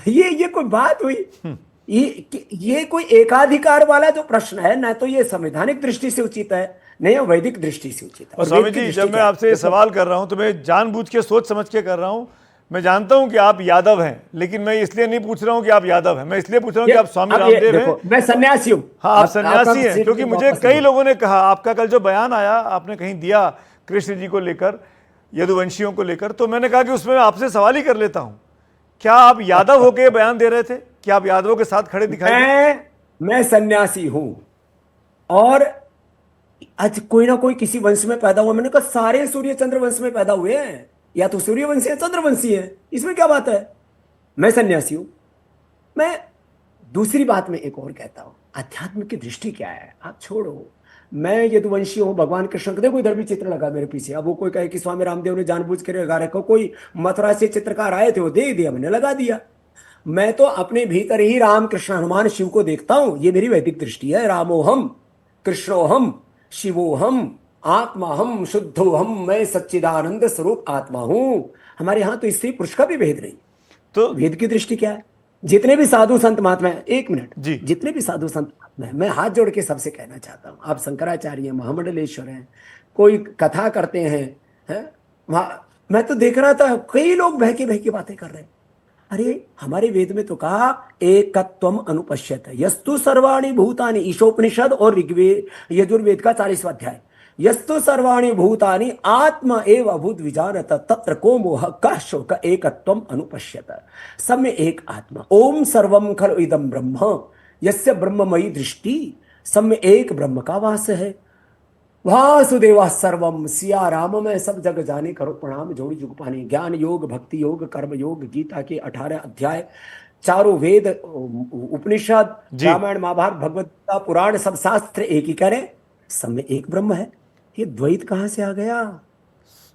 Speaker 2: ये कोई बात हुई? ये कोई एकाधिकार वाला जो प्रश्न है ना, तो ये संवैधानिक दृष्टि से उचित है, नहीं वैदिक दृष्टि से उचित है।
Speaker 1: और स्वामी जी, जब मैं आपसे ये सवाल कर रहा हूं तो मैं जानबूझ के सोच समझ के कर रहा हूं। मैं जानता हूं कि आप यादव हैं, लेकिन मैं इसलिए नहीं पूछ रहा हूं कि आप यादव हैं, मैं इसलिए पूछ रहा हूं कि आप स्वामी रामदेव हैं।
Speaker 2: मैं सन्यासी हूं।
Speaker 1: हाँ, आप सन्यासी हैं, क्योंकि मुझे कई लोगों ने कहा, आपका कल जो बयान आया आपने कहीं दिया कृष्ण जी को लेकर, यदुवंशियों को लेकर, तो मैंने कहा कि उसमें आपसे सवाल ही कर लेता हूं, क्या आप यादव होकर बयान दे रहे थे? क्या आप यादवों के साथ खड़े दिखाई?
Speaker 2: मैं सन्यासी हूं, और आज कोई ना कोई किसी वंश में पैदा हुआ। मैंने कहा सारे सूर्य चंद्र वंश में पैदा हुए हैं, या तो सूर्यवंशी है चंद्रवंशी है, इसमें क्या बात है? मैं सन्यासी हूं। मैं दूसरी बात में एक और कहता हूं, अध्यात्म की दृष्टि क्या है आप छोड़ो। मैं यदुवंशी हूं, भगवान कृष्ण का देखो इधर भी चित्र लगा मेरे पीछे। अब वो कोई कहे कि स्वामी रामदेव ने जानबूझ कर लगा रखा, कोई मथुरा से चित्रकार आए थे वो दे दिया, मैंने लगा दिया। मैं तो अपने भीतर ही राम कृष्ण हनुमान शिव को देखता हूं, ये मेरी वैदिक दृष्टि है। रामोहम कृष्णोहम शिवोहम आत्माहम शुद्धोहम, मैं सच्चिदानंद स्वरूप आत्मा हूं। हमारे यहां तो स्त्री पुरुष का भी भेद नहीं, तो वेद की दृष्टि क्या है? जितने भी साधु संत महात्मा हैं, एक मिनट,
Speaker 1: जी।
Speaker 2: जितने भी साधु संत महात्मा हैं, मैं हाथ जोड़ के सबसे कहना चाहता हूं, आप शंकराचार्य महामंडलेश्वर हैं, कोई कथा करते हैं वहां मैं तो देख रहा था कई लोग बह के बातें कर रहे हैं। अरे हमारे वेद में तो कहा एकत्वम अनुपश्यत, यस्तु सर्वाणि भूतानि, ईशोपनिषद और ऋग्वेद यजुर्वेद का 40वां अध्याय, यस्तु सर्वाणि भूतानि आत्मा एव अभूत विजानत तत्र को मोह कः शोक एकत्वम अनुपश्यत। सब में एक आत्मा, ओम सर्वम खलु इदम ब्रह्म यस्य ब्रह्ममयी दृष्टि, सब में एक ब्रह्म का वास है। वासुदेवा सर्वम, सिया राम में सब जग जाने, करो प्रणाम जोड़ी जुग पाने। ज्ञान योग, भक्ति योग, कर्म योग, गीता के 18 अध्याय, चारों वेद, उपनिषद, रामायण महाभारत भगवत गीता पुराण, सब शास्त्र एक ही करें, सब में एक ब्रह्म है। ये द्वैत कहां से आ गया?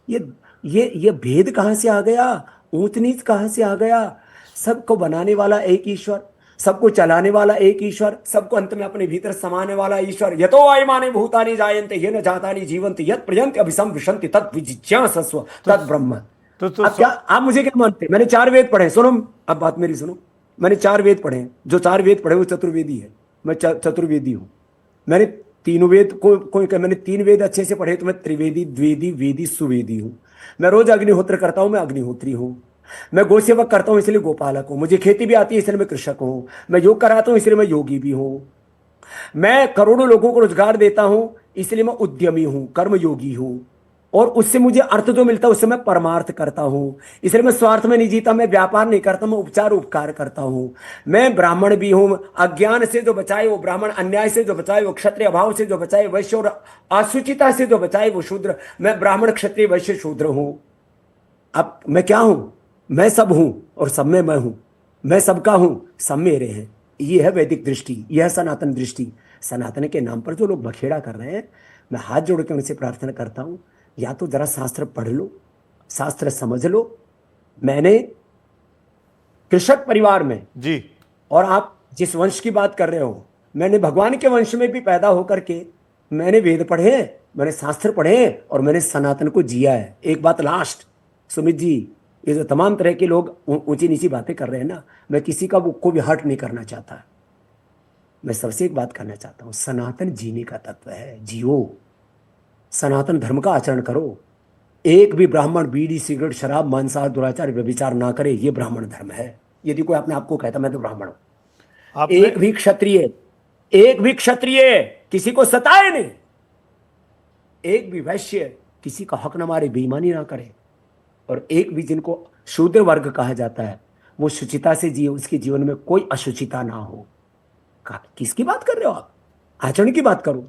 Speaker 2: ये भेद कहां से आ गया? ऊंच नीच कहां से आ गया? सबको बनाने वाला एक ईश्वर, सबको चलाने वाला एक ईश्वर, सबको अंत में अपने भीतर समाने वाला ईश्वर। यतो आयमाने भूतानि जायन्ते येन जातानि जीवन्ति यत् पर्यन्ति अभिसं विशन्ति तत् विजिज्ञासस्व तत् ब्रह्म। अब क्या आप मुझे क्या मानते? मैंने 4 वेद पढ़े, सुनो अब बात मेरी सुनो, मैंने 4 वेद पढ़े, जो 4 वेद पढ़े वो चतुर्वेदी है, मैं चतुर्वेदी हूं। मैंने तीनों वेद मैंने 3 वेद अच्छे से पढ़े तो मैं त्रिवेदी, द्वेदी, वेदी, सुवेदी हूं। मैं रोज अग्निहोत्र करता हूं, मैं अग्निहोत्री हूं। मैं गो सेवक करता हूं इसलिए गोपालक हूं। मुझे खेती भी आती है इसलिए मैं कृषक हूं। मैं योग कराता हूं इसलिए मैं योगी भी हूं। मैं करोड़ों लोगों को रोजगार देता हूं इसलिए मैं उद्यमी हूं, कर्मयोगी हूं। और उससे मुझे अर्थ जो मिलता है उससे मैं परमार्थ करता हूं। इसलिए मैं स्वार्थ में नहीं जीता, मैं व्यापार नहीं करता, मैं उपचार उपकार करता हूं। मैं ब्राह्मण भी हूं, अज्ञान से जो बचाए वो ब्राह्मण, अन्याय से जो बचाए वो क्षत्रिय, अभाव से जो बचाए वैश्य, और असुचिता से जो बचाए वो शूद्र। मैं ब्राह्मण, क्षत्रिय, वैश्य, शूद्र हूं। अब मैं क्या हूं? मैं सब हूं और सब में मैं हूं। मैं सबका हूं, सब मेरे हैं। ये है वैदिक दृष्टि, यह है सनातन दृष्टि। सनातन के नाम पर जो लोग बखेड़ा कर रहे हैं, मैं हाथ जोड़ के उनसे प्रार्थना करता हूं, या तो जरा शास्त्र पढ़ लो, शास्त्र समझ लो। मैंने कृषक परिवार में
Speaker 1: जी,
Speaker 2: और आप जिस वंश की बात कर रहे हो, मैंने भगवान के वंश में भी पैदा होकर के मैंने वेद पढ़े, मैंने शास्त्र पढ़े और मैंने सनातन को जिया है। एक बात लास्ट, सुमित जी, ये जो तमाम तरह के लोग ऊंची नीची बातें कर रहे हैं ना, मैं किसी का को भी हर्ट नहीं करना चाहता। मैं सबसे एक बात करना चाहता हूं, सनातन जीने का तत्व है, जियो। सनातन धर्म का आचरण करो। एक भी ब्राह्मण बीड़ी, सिगरेट, शराब, मांसाहार, दुराचार, व्यभिचार ना करे, ये ब्राह्मण धर्म है। यदि कोई अपने आपको कहता मैं तो ब्राह्मण हूं। एक भी क्षत्रिय किसी को सताए नहीं, एक भी वैश्य किसी का हक न मारे, बेईमानी ना करे, और एक भी जिनको शूद्र वर्ग कहा जाता है वो शुचिता से जिए, उसके जीवन में कोई अशुचिता ना हो। किसकी बात कर रहे हो आप? आचरण की बात करो।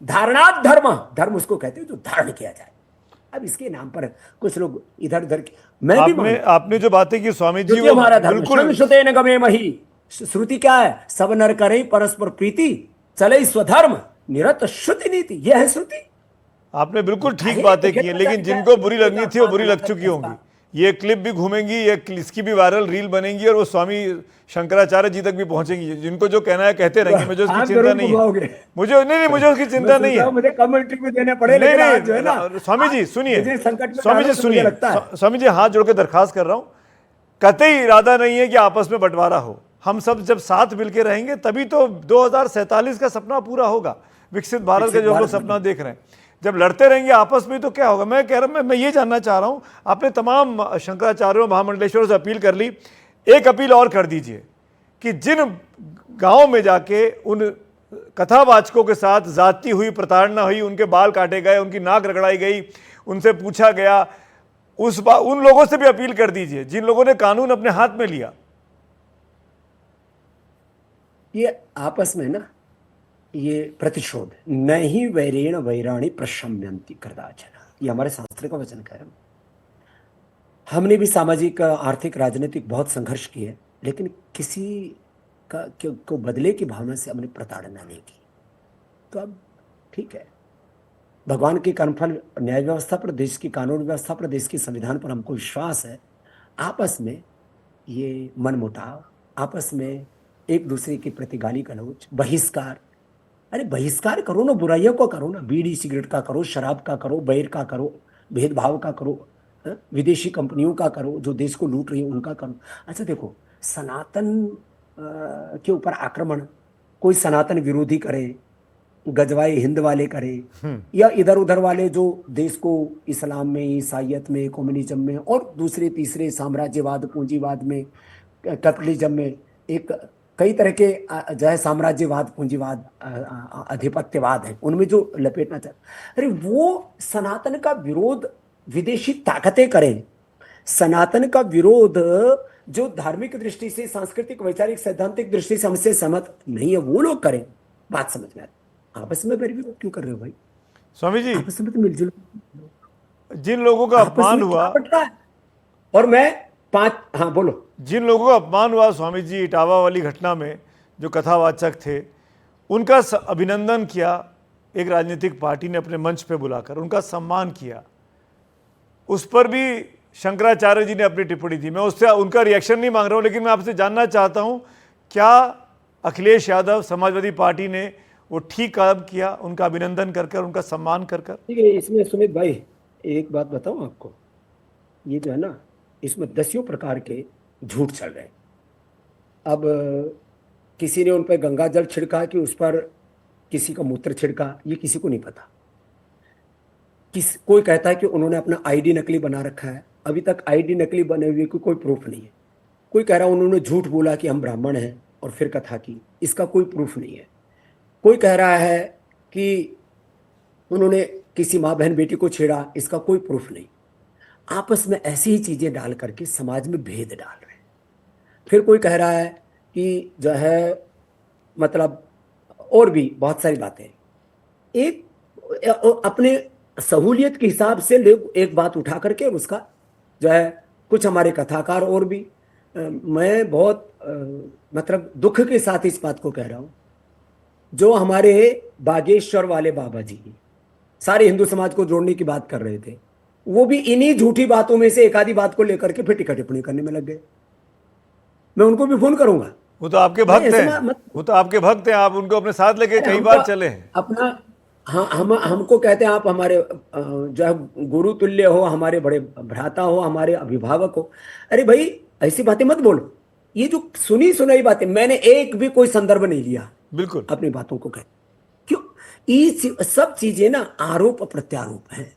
Speaker 2: धारणात धर्म, धर्म उसको कहते हैं जो धारण किया जाए। अब इसके नाम पर कुछ लोग इधर उधर, मैं भी
Speaker 1: आपने जो बातें की स्वामी जी,
Speaker 2: वो हमारा धर्म, संश्रुतेन गमे मही। श्रुति क्या है? सब नर करें परस्पर प्रीति, चले स्वधर्म, निरत श्रुति नीति। यह है श्रुति।
Speaker 1: आपने बिल्कुल ठीक बातें की हैं, लेकिन जिनको बुरी लगनी थी वो बुरी लग चुकी होंगी। ये क्लिप भी घूमेंगी, ये इसकी भी वायरल रील बनेंगी और वो स्वामी शंकराचार्य जी तक भी पहुंचेंगी। जिनको जो कहना है कहते रहेंगे, मुझे उसकी चिंता नहीं है। मुझे उसकी चिंता नहीं है।
Speaker 2: मुझे कमेंट्री में देने पड़े,
Speaker 1: नहीं, जो है ना, स्वामी जी सुनिए, स्वामी जी हाथ जोड़ के दरखास्त कर रहा हूँ, कतई इरादा नहीं है कि आपस में बंटवारा हो। हम सब जब साथ मिलकर रहेंगे तभी तो 2047 का सपना पूरा होगा, विकसित भारत का जो हम लोग सपना देख रहे हैं। जब लड़ते रहेंगे आपस में तो क्या होगा? मैं कह रहा हूं, मैं ये जानना चाह रहा हूं, आपने तमाम शंकराचार्यों, महामंडलेश्वरों से अपील कर ली, एक अपील और कर दीजिए कि जिन गांव में जाके उन कथावाचकों के साथ जाती हुई प्रताड़ना हुई, उनके बाल काटे गए, उनकी नाक रगड़ाई गई, उनसे पूछा गया, उन लोगों से भी अपील कर दीजिए जिन लोगों ने कानून अपने हाथ में लिया।
Speaker 2: ये आपस में ना, ये प्रतिशोध नहीं, वैरेण वैराणी प्रशम्यन्ति कदाचन, ये हमारे शास्त्र का वचन कह रहा हूं। हमने भी सामाजिक, आर्थिक, राजनीतिक बहुत संघर्ष किए, लेकिन किसी को बदले की भावना से हमने प्रताड़ना नहीं की। तो अब ठीक है, भगवान के कर्मफल, न्याय व्यवस्था पर, देश की कानून व्यवस्था पर, देश के संविधान पर हमको विश्वास है। आपस में ये मनमुटाव, आपस में एक दूसरे के प्रति गाली गलौज, बहिष्कार, अरे बहिष्कार करो ना, बुराइयों को करो ना, बीड़ी सिगरेट का करो, शराब का करो, बैर का करो, भेदभाव का करो, विदेशी कंपनियों का करो, जो देश को लूट रही है उनका करो। अच्छा देखो, सनातन के ऊपर आक्रमण कोई सनातन विरोधी करे, गजवाए हिंद वाले करे, या इधर उधर वाले जो देश को इस्लाम में, ईसाइयत में, कम्युनिज्म में और दूसरे तीसरे साम्राज्यवाद, पूंजीवाद में, कैपिटलिज्म में, एक कई तरह के जो है साम्राज्यवाद, पूंजीवाद, आधिपत्यवाद है, उनमें जो लपेटना चाहते, अरे वो सनातन का विरोध विदेशी ताकतें करें, सनातन का विरोध जो धार्मिक दृष्टि से, सांस्कृतिक, वैचारिक, सैद्धांतिक दृष्टि से हमसे सहमत नहीं है वो लोग करें, बात समझ में आती। आपस में फिर विरोध क्यों कर रहे हो भाई?
Speaker 1: स्वामी जी,
Speaker 2: आपस में तो मिलजुल,
Speaker 1: जिन लोगों का
Speaker 2: आपस
Speaker 1: अपमान
Speaker 2: में
Speaker 1: हुआ,
Speaker 2: क्या बट रहा है? और मैं हाँ बोलो।
Speaker 1: जिन लोगों का अपमान हुआ स्वामी जी इटावा वाली घटना में, जो कथावाचक थे, उनका अभिनंदन किया एक राजनीतिक पार्टी ने अपने मंच पे बुलाकर, उनका सम्मान किया। उस पर भी शंकराचार्य जी ने अपनी टिप्पणी दी। मैं उससे उनका रिएक्शन नहीं मांग रहा हूं, लेकिन मैं आपसे जानना चाहता हूं, क्या अखिलेश यादव समाजवादी पार्टी ने वो ठीक काम किया, उनका अभिनंदन कर कर, उनका सम्मान कर कर?
Speaker 2: ठीक है, इसमें सुमित भाई एक बात बताऊं आपको, ये जो है ना, इसमें दसियों प्रकार के झूठ चल रहे हैं। अब किसी ने उन पर गंगा जल छिड़का कि उस पर किसी का मूत्र छिड़का, ये किसी को नहीं पता। कोई कहता है कि उन्होंने अपना आईडी नकली बना रखा है, अभी तक आईडी नकली बने हुए की कोई प्रूफ नहीं है। कोई कह रहा है उन्होंने झूठ बोला कि हम ब्राह्मण हैं और फिर कथा की, इसका कोई प्रूफ नहीं है। कोई कह रहा है कि उन्होंने किसी माँ बहन बेटी को छेड़ा, इसका कोई प्रूफ नहीं। आपस में ऐसी ही चीजें डाल करके समाज में भेद डाल रहे हैं। फिर कोई कह रहा है कि जो है मतलब और भी बहुत सारी बातें, एक अपने सहूलियत के हिसाब से लोग एक बात उठा करके उसका जो है, कुछ हमारे कथाकार और भी, मैं बहुत मतलब दुख के साथ इस बात को कह रहा हूं, जो हमारे बागेश्वर वाले बाबा जी सारे हिंदू समाज को जोड़ने की बात कर रहे थे, वो भी इन्हीं झूठी बातों में से एक आधी बात को लेकर के फिर टिक्का टिप्पणी करने में लग गए। मैं उनको भी फोन करूंगा।
Speaker 1: वो तो आपके भक्त हैं, वो तो आपके भक्त हैं, आप उनको अपने साथ लेके कई बार चले हैं।
Speaker 2: अपना हाँ, हमको कहते हैं आप हमारे जो है गुरु तुल्य हो, हमारे बड़े भ्राता हो, हमारे अभिभावक हो। अरे भाई ऐसी बातें मत बोलो। ये जो सुनी सुनाई बातें, मैंने एक भी कोई संदर्भ नहीं लिया
Speaker 1: बिल्कुल
Speaker 2: अपनी बातों को कह, क्यों? ये सब चीजें ना आरोप प्रत्यारोप है,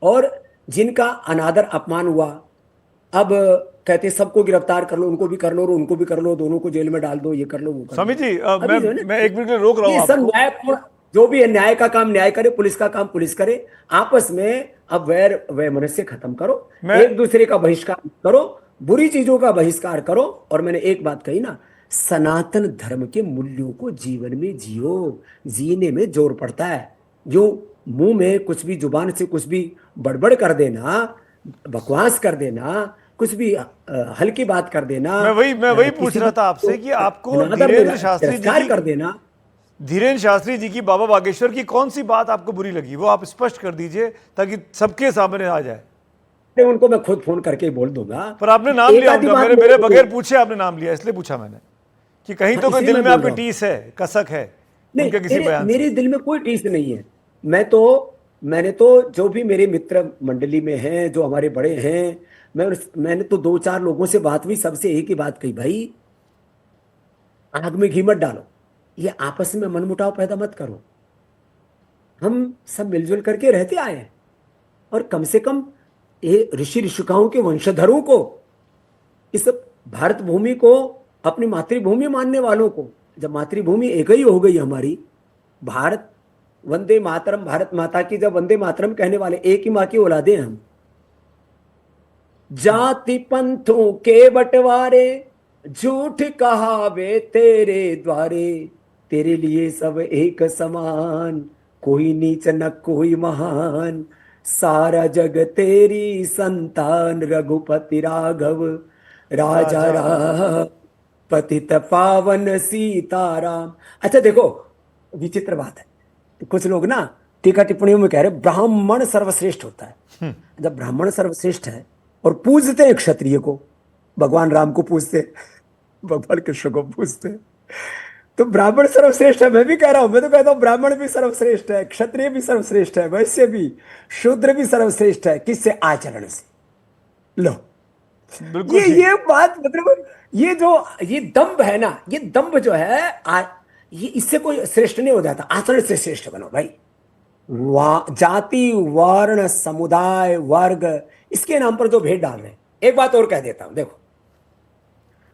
Speaker 2: और जिनका अनादर अपमान हुआ, अब कहते सबको गिरफ्तार कर लो, उनको भी कर लो और उनको भी कर लो, दोनों को जेल में डाल दो, ये कर लो वो कर लो।
Speaker 1: स्वामी जी, मैं एक मिनट रोक रहा हूँ
Speaker 2: ये सब
Speaker 1: आपको।
Speaker 2: न्याय, जो भी है न्याय का काम न्याय करे, पुलिस का काम पुलिस करे। आपस में अब वैर मनुष्य खत्म करो, एक दूसरे का बहिष्कार करो, बुरी चीजों का बहिष्कार करो। और मैंने एक बात कही ना, सनातन धर्म के मूल्यों को जीवन में जियो, जीने में जोर पड़ता है। जो मुंह में कुछ भी, जुबान से कुछ भी बड़बड़ कर देना, बकवास कर देना, कुछ भी हल्की बात कर देना,
Speaker 1: मैं वही पूछ रहा था आपसे कि आपको धीरेन्द्र शास्त्री जी
Speaker 2: कर देना,
Speaker 1: धीरेन्द्र शास्त्री जी की, बाबा बागेश्वर की कौन सी बात आपको बुरी लगी, वो आप स्पष्ट कर दीजिए ताकि सबके सामने आ जाए।
Speaker 2: उनको मैं खुद फोन करके बोल दूंगा।
Speaker 1: पर आपने नाम लिया उनका, मेरे बगैर पूछे आपने नाम लिया, इसलिए पूछा मैंने कि कहीं तो कोई दिल में आपकी टीस है, कसक है उनके किसी बयान से।
Speaker 2: मेरे दिल में कोई टीस नहीं है। मैंने तो जो भी मेरे मित्र मंडली में हैं, जो हमारे बड़े हैं, मैंने तो 2-4 लोगों से बात हुई, सबसे एक ही बात कही, भाई आग में घी मत डालो, ये आपस में मनमुटाव पैदा मत करो। हम सब मिलजुल करके रहते आए हैं, और कम से कम ये ऋषि ऋषिकाओं के वंशधरों को, इस भारत भूमि को अपनी मातृभूमि मानने वालों को, जब मातृभूमि एक ही हो गई हमारी, भारत वंदे मातरम, भारत माता की जब वंदे मातरम कहने वाले, एक ही माँ की औलादे हम। जाति पंथों के बंटवारे, झूठ कहावे तेरे द्वारे, तेरे लिए सब एक समान, कोई नीच न कोई महान, सारा जग तेरी संतान, रघुपति राघव राजा राम, पतित पावन सीताराम। अच्छा देखो, विचित्र बात है, कुछ लोग ना टीका टिप्पणियों में कह रहे ब्राह्मण सर्वश्रेष्ठ होता है। जब ब्राह्मण सर्वश्रेष्ठ है और पूजते हैं क्षत्रिय को, भगवान राम को पूजते, भगवान कृष्ण को पूजते, तो ब्राह्मण सर्वश्रेष्ठ है। मैं भी कह रहा हूं, मैं तो कहता हूं ब्राह्मण भी सर्वश्रेष्ठ है, क्षत्रिय भी सर्वश्रेष्ठ है, वैश्य भी, शूद्र भी सर्वश्रेष्ठ है। किससे? आचरण से। लो,
Speaker 1: बिल्कुल ठीक।
Speaker 2: ये बात मतलब ये दम्भ है ना, ये दम्भ जो है ये इससे कोई श्रेष्ठ नहीं हो जाता। आचरण से श्रेष्ठ बनो भाई। जाति वर्ण समुदाय वर्ग इसके नाम पर जो भेद डाल रहे हैं। एक बात और कह देता हूं, देखो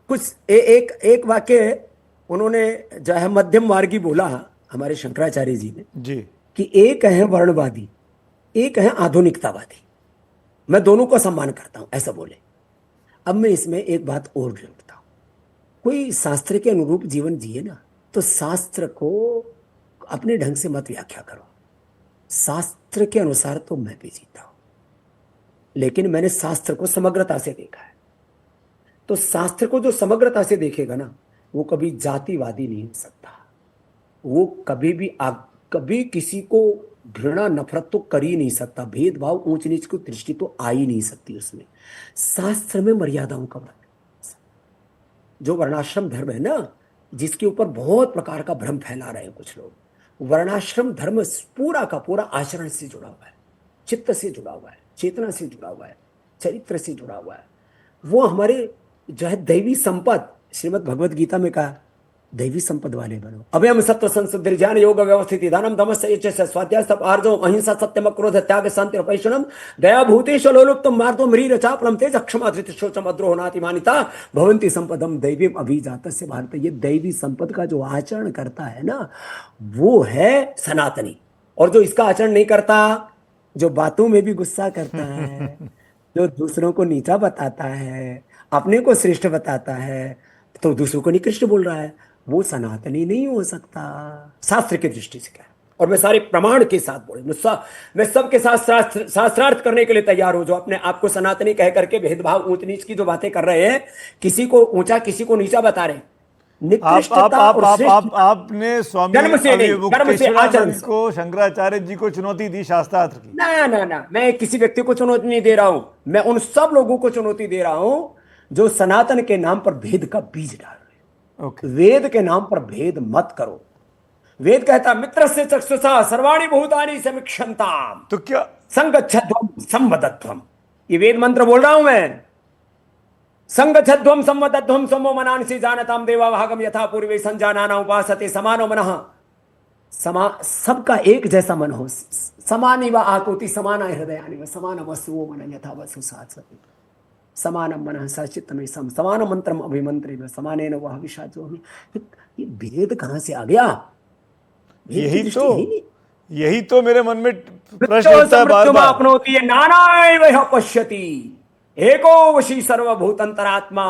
Speaker 2: कुछ एक एक वाक्य उन्होंने जो है मध्यम मार्गी बोला हमारे शंकराचार्य जी ने,
Speaker 1: जी
Speaker 2: कि एक है वर्णवादी, एक है आधुनिकतावादी, मैं दोनों को सम्मान करता हूं, ऐसा बोले। अब मैं इसमें एक बात और जोड़ता हूं, कोई शास्त्र के अनुरूप जीवन जिए ना, तो शास्त्र को अपने ढंग से मत व्याख्या करो। शास्त्र के अनुसार तो मैं भी जीता हूं, लेकिन मैंने शास्त्र को समग्रता से देखा है। तो शास्त्र को जो समग्रता से देखेगा ना, वो कभी जातिवादी नहीं हो सकता। वो कभी किसी को घृणा नफरत तो कर ही नहीं सकता। भेदभाव ऊंच नीच की दृष्टि तो आ ही नहीं सकती उसमें। शास्त्र में मर्यादाओं का वर्णन, जो वर्णाश्रम धर्म है ना, जिसके ऊपर बहुत प्रकार का भ्रम फैला रहे हैं कुछ लोग, वर्णाश्रम धर्म पूरा का पूरा आचरण से जुड़ा हुआ है, चित्त से जुड़ा हुआ है, चेतना से जुड़ा हुआ है, चरित्र से जुड़ा हुआ है। वो हमारे जो है दैवी संपद, श्रीमद् भगवद गीता में कहा दैवी संपद वाले बनो। अभयम सत्व संसुद्धि ज्ञान योग व्यवस्थिति दानम दमस्य यज्ञस्य स्वाध्याय तप आर्जव अहिंसा सत्यम क्रोध त्याग शांति पैशुनम दया भूतेश लोलुप्तम मार्दो मरीर चापलम तेज क्षमा धृत शोचम अद्रोह नातिमानिता भवंती संपदम दैवीम अभिजातस्य भारत। ये दैवी संपद का जो आचरण करता है ना, वो है सनातनी। और जो इसका आचरण नहीं करता, जो बातों में भी गुस्सा करता है, जो दूसरों को नीचा बताता है, अपने को श्रेष्ठ बताता है, तो दूसरों को निकृष्ट बोल रहा है, वो सनातनी नहीं हो सकता शास्त्र की दृष्टि से। क्या और मैं सारे प्रमाण के साथ बोले, मैं सबके साथ शास्त्रार्थ करने के लिए तैयार हूं। जो अपने आप को सनातनी कह करके भेदभाव ऊंच नीच की जो बातें कर रहे हैं, किसी को ऊंचा किसी को नीचा बता रहे हैं, निकृष्टता और श्रेष्ठता
Speaker 1: आपने स्वामी
Speaker 2: जन्म से नहीं, कर्म से, आचरण
Speaker 1: अवधूतेश्वरानंद को, शंकराचार्य जी को चुनौती दी शास्त्रार्थ की।
Speaker 2: ना ना ना, मैं किसी व्यक्ति को चुनौती नहीं दे रहा हूं, मैं उन सब लोगों को चुनौती दे रहा हूं जो सनातन के नाम पर भेद का बीज डाल रहे
Speaker 1: ओके।
Speaker 2: हैं। वेद के नाम पर भेद मत करो। वेद कहता मित्र से चक्षुषा सर्वाणि भूतानि समीक्षन्ताम
Speaker 1: तो क्या
Speaker 2: संगच्छध्वम संवदध्वम, ये वेद मंत्र बोल रहा हूं मैं। संगच्छध्वम संवदध्वम समो मनांसि जानताम देवा भागम यथा पूर्वे संजानाना उपासते समानो मनः। सबका एक जैसा मन हो, समान व आकुति समाना हृदयानि व समान वसुओ मन यथा वसु सात्सति समानम मनः सचित्तमे समान मंत्रम अभिमंत्रे व समानेन वह विषाजो। ये भेद कहां से आ गया? भेद की दृष्टि है ही नहीं।
Speaker 1: यही तो मेरे मन में प्रश्न उठता है बार बार।
Speaker 2: अपनोति नानाएव यः पश्यति एको वशी सर्वभूतंतरात्मा।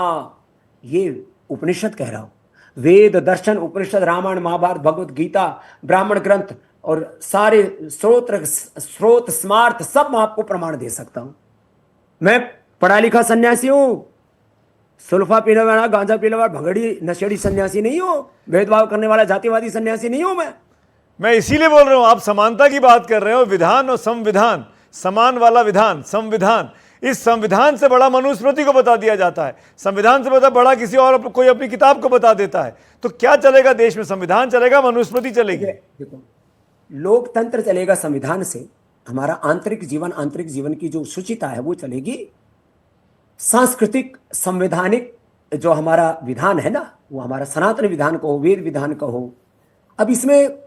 Speaker 2: ये उपनिषद कह रहा हूं। वेद दर्शन उपनिषद रामायण महाभारत भगवत गीता ब्राह्मण ग्रंथ और सारे स्रोत स्मार्थ सब मैं आपको प्रमाण दे सकता हूं। मैं पढ़ा लिखा सन्यासी हूं, सुल्फा पीने वाला गांजा पीने वाला भगड़ी नशेड़ी सन्यासी नहीं हूं, भेदभाव करने वाला जातिवादी सन्यासी नहीं हूं।
Speaker 1: मैं इसीलिए बोल रहा हूं, आप समानता की बात कर रहे हो, विधान और संविधान, समान वाला विधान संविधान। इस संविधान से बड़ा मनुस्मृति को बता दिया जाता है, संविधान से बड़ा किसी और कोई अपनी किताब को बता देता है। तो क्या चलेगा देश में? संविधान चलेगा, मनुस्मृति चलेगी?
Speaker 2: देखो, लोकतंत्र चलेगा संविधान से, हमारा आंतरिक जीवन की जो शुचिता है वो चलेगी। सांस्कृतिक संवैधानिक जो हमारा विधान है ना, वो हमारा सनातन विधान कहो, वेद विधान कहो। अब इसमें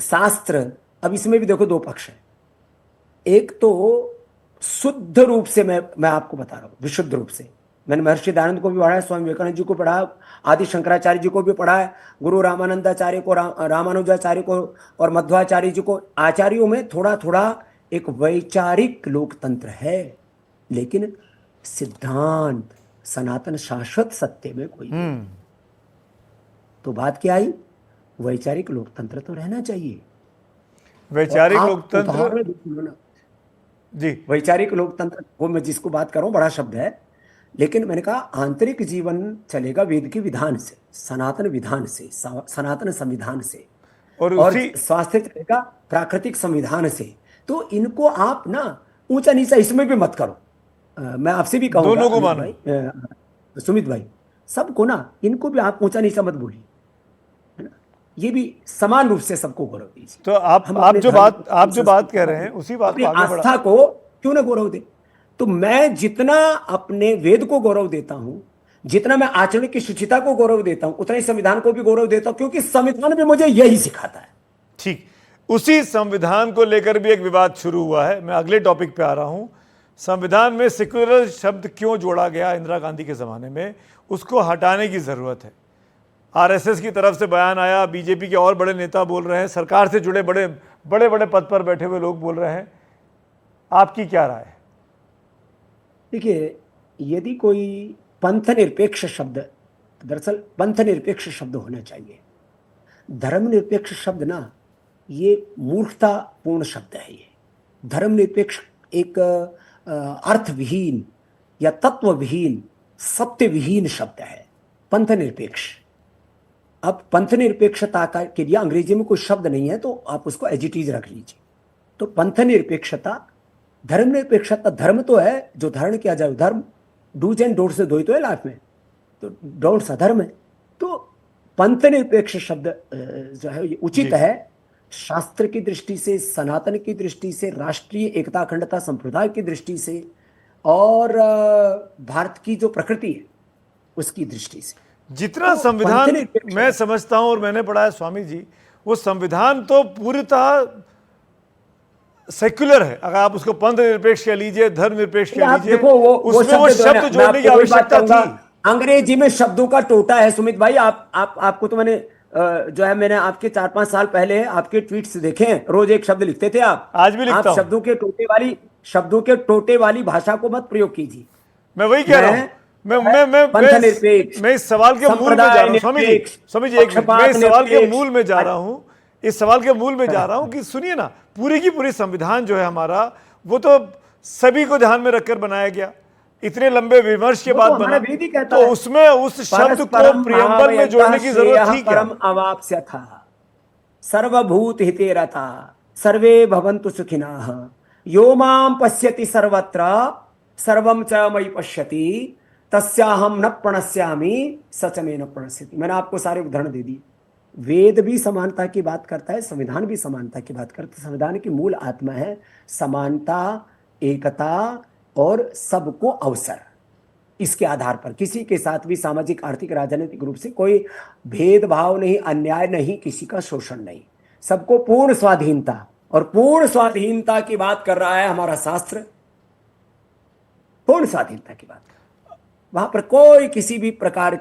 Speaker 2: शास्त्र, अब इसमें भी देखो दो पक्ष है। एक तो शुद्ध रूप से मैं आपको बता रहा हूं, विशुद्ध रूप से। मैंने महर्षि दयानंद को भी पढ़ा है, स्वामी विवेकानंद जी को पढ़ा है, आदि शंकराचार्य जी को भी पढ़ा है, गुरु रामानंदाचार्य को, रामानुजाचार्य को और मध्वाचार्य जी को। आचार्यों में थोड़ा थोड़ा एक वैचारिक लोकतंत्र है, लेकिन सिद्धांत सनातन शाश्वत सत्य में कोई नहीं। तो बात क्या आई? वैचारिक लोकतंत्र तो रहना चाहिए।
Speaker 1: वैचारिक लोकतंत्र
Speaker 2: जी, वैचारिक लोकतंत्र वो मैं जिसको बात कर रहा हूं बड़ा शब्द है, लेकिन मैंने कहा आंतरिक जीवन चलेगा वेद के विधान से, सनातन विधान से, सनातन संविधान से, और स्वास्थ्य चलेगा प्राकृतिक संविधान से। तो इनको आप ना ऊंचा नीचा इसमें भी मत करो। मैं आपसे भी कहूंगा,
Speaker 1: दोनों को मानो
Speaker 2: भाई, सुमित भाई, सबको ना, इनको भी आप ऊंचा नीचा मत बोलिए, है ना। ये भी समान रूप से सबको गौरव दीजिए।
Speaker 1: तो आप जो बात कह रहे हैं उसी बात को आगे
Speaker 2: आस्था को क्यों ना गौरव दे? तो मैं जितना अपने वेद को गौरव देता हूं, जितना मैं आचरण की शुचिता को गौरव देता हूं, उतना ही संविधान को भी गौरव देता हूं, क्योंकि संविधान भी मुझे यही सिखाता है।
Speaker 1: ठीक, उसी संविधान को लेकर भी एक विवाद शुरू हुआ है। मैं अगले टॉपिक पे आ रहा हूं। संविधान में सेक्युलर शब्द क्यों जोड़ा गया इंदिरा गांधी के ज़माने में, उसको हटाने की ज़रूरत है। आरएसएस की तरफ से बयान आया, बीजेपी के और बड़े नेता बोल रहे हैं, सरकार से जुड़े बड़े बड़े बड़े पद पर बैठे हुए लोग बोल रहे हैं। आपकी क्या राय है?
Speaker 2: देखिए, यदि कोई पंथ निरपेक्ष शब्द, दरअसल पंथ निरपेक्ष शब्द होना चाहिए। धर्मनिरपेक्ष शब्द ना, ये मूर्खतापूर्ण शब्द है। ये धर्मनिरपेक्ष एक अर्थविहीन या तत्वविहीन, सत्यविहीन शब्द है। पंथ निरपेक्ष, अब पंथ निरपेक्षता का के लिए अंग्रेजी में कोई शब्द नहीं है, तो आप उसको एजिटीज रख लीजिए। तो पंथ निरपेक्षता, धर्मनिरपेक्षता, धर्म तो है जो धारण किया जाए, धर्म डूज एंड डोंट्स से दो ही तो है लाइफ में, तो डोंट्स अधर्म है। तो पंथ निरपेक्ष शब्द जो है ये उचित है शास्त्र की दृष्टि से, सनातन की दृष्टि से, राष्ट्रीय एकता अखंडता संप्रदाय की दृष्टि से, और भारत की जो प्रकृति है उसकी दृष्टि से।
Speaker 1: जितना
Speaker 2: तो
Speaker 1: संविधान मैं समझता हूं और मैंने पढ़ा है स्वामी जी, वो संविधान तो पूर्णतः सेक्युलर है। अगर आप उसको पंथ निरपेक्ष कह लीजिए, धर्म निरपेक्ष कह लीजिए, उसमें वो शब्द जोड़ने की आवश्यकता थी।
Speaker 2: अंग्रेजी में शब्दों का टोटा है सुमित भाई। आपको तो मैंने जो है, मैंने आपके 4-5 साल पहले आपके ट्वीट्स देखे हैं, रोज एक शब्द लिखते थे आप।
Speaker 1: आज भी लिखता हूं।
Speaker 2: शब्दों के टोटे वाली भाषा को मत प्रयोग कीजिए।
Speaker 1: मैं वही कह रहा हूं। मैं इस सवाल के मूल में जा रहा हूं स्वामी जी। स्वामी जी, मैं इस सवाल के मूल में जा रहा हूं। इस सवाल के मूल में जा रहा हूं कि सुनिए ना, पूरी की पूरी संविधान जो है हमारा, वो तो सभी को ध्यान में रखकर बनाया गया। इतने लंबे विमर्श के बाद बना, तो उसमें उस शब्द को प्रियम्बल में जोड़ने की जरूरत थी क्या?
Speaker 2: परम अवाप्स्य था, सर्वभूत हिते रता, सर्वे भवन्तु सुखिनः, यो मां पश्यति सर्वत्र सर्वं च मयि पश्यति, तस्याहम न प्रणश्यामि सच में न प्रणश्यति। मैंने आपको सारे उदाहरण दे दिए। वेद भी समानता की बात करता है, संविधान भी समानता की बात करता है। संविधान की मूल आत्मा है समानता, एकता और सबको अवसर। इसके आधार पर किसी के साथ भी सामाजिक, आर्थिक, राजनीतिक रूप से कोई भेदभाव नहीं, अन्याय नहीं, किसी का शोषण नहीं, सबको पूर्ण स्वाधीनता। और पूर्ण स्वाधीनता की बात कर रहा है हमारा शास्त्र, पूर्ण स्वाधीनता की बात। वहां पर कोई किसी भी प्रकार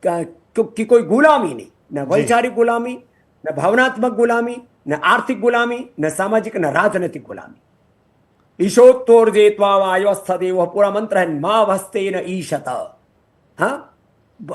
Speaker 2: की कोई गुलामी नहीं, न वैचारिक गुलामी, न भावनात्मक गुलामी, न आर्थिक गुलामी, न सामाजिक, न राजनीतिक गुलामी। ईशोत्तोर्जेत्वा वायुस्थदेव, पूरा मंत्र है, मां भस्ते न ईशत। हाँ,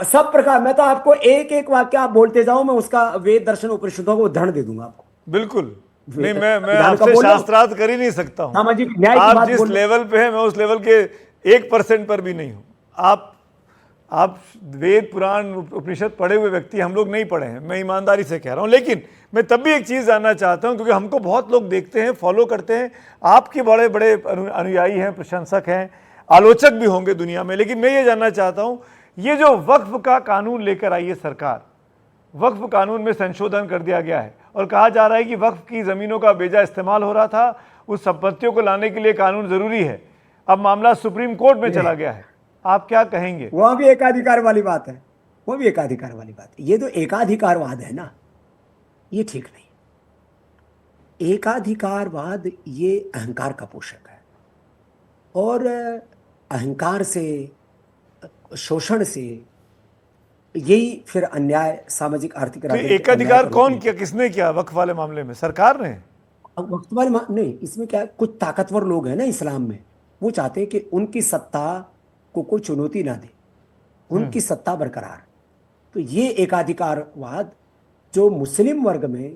Speaker 2: सब प्रकार। मैं तो आपको एक एक वाक्य आप बोलते जाओ, मैं उसका वेद दर्शन उपनिषदों को उदाहरण दे दूंगा आपको।
Speaker 1: बिल्कुल नहीं, मैं आपसे शास्त्रार्थ कर ही नहीं सकता हूं।
Speaker 2: सामाजिक न्याय की
Speaker 1: आप
Speaker 2: बात
Speaker 1: जिस लेवल पे हैं, मैं उस लेवल के 1% पर भी नहीं हूं। आप वेद पुराण उपनिषद पढ़े हुए व्यक्ति, हम लोग नहीं पढ़े हैं, मैं ईमानदारी से कह रहा हूं। लेकिन मैं तब भी एक चीज़ जानना चाहता हूं, क्योंकि हमको बहुत लोग देखते हैं, फॉलो करते हैं, आपके बड़े बड़े अनुयायी हैं, प्रशंसक हैं, आलोचक भी होंगे दुनिया में। लेकिन मैं ये जानना चाहता हूं, ये जो वक्फ का कानून लेकर आई है सरकार, वक्फ कानून में संशोधन कर दिया गया है और कहा जा रहा है कि वक्फ की ज़मीनों का बेजा इस्तेमाल हो रहा था, उस संपत्तियों को लाने के लिए कानून ज़रूरी है। अब मामला सुप्रीम कोर्ट में चला गया है, आप क्या कहेंगे?
Speaker 2: वह भी एकाधिकार वाली बात है, वो भी एकाधिकार वाली बात है। ये जो एकाधिकारवाद है ना, ये ठीक नहीं। एकाधिकारवाद ये अहंकार का पोषक है, और अहंकार से, शोषण से यही फिर अन्याय, सामाजिक, आर्थिक,
Speaker 1: तो एकाधिकार कौन किया, किसने किया वक्फ वाले मामले में? सरकार ने?
Speaker 2: वक्त वाले नहीं, इसमें क्या है, कुछ ताकतवर लोग हैं ना इस्लाम में, वो चाहते हैं कि उनकी सत्ता को कोई चुनौती ना दे, उनकी सत्ता बरकरार। तो ये एकाधिकारवाद जो मुस्लिम वर्ग में,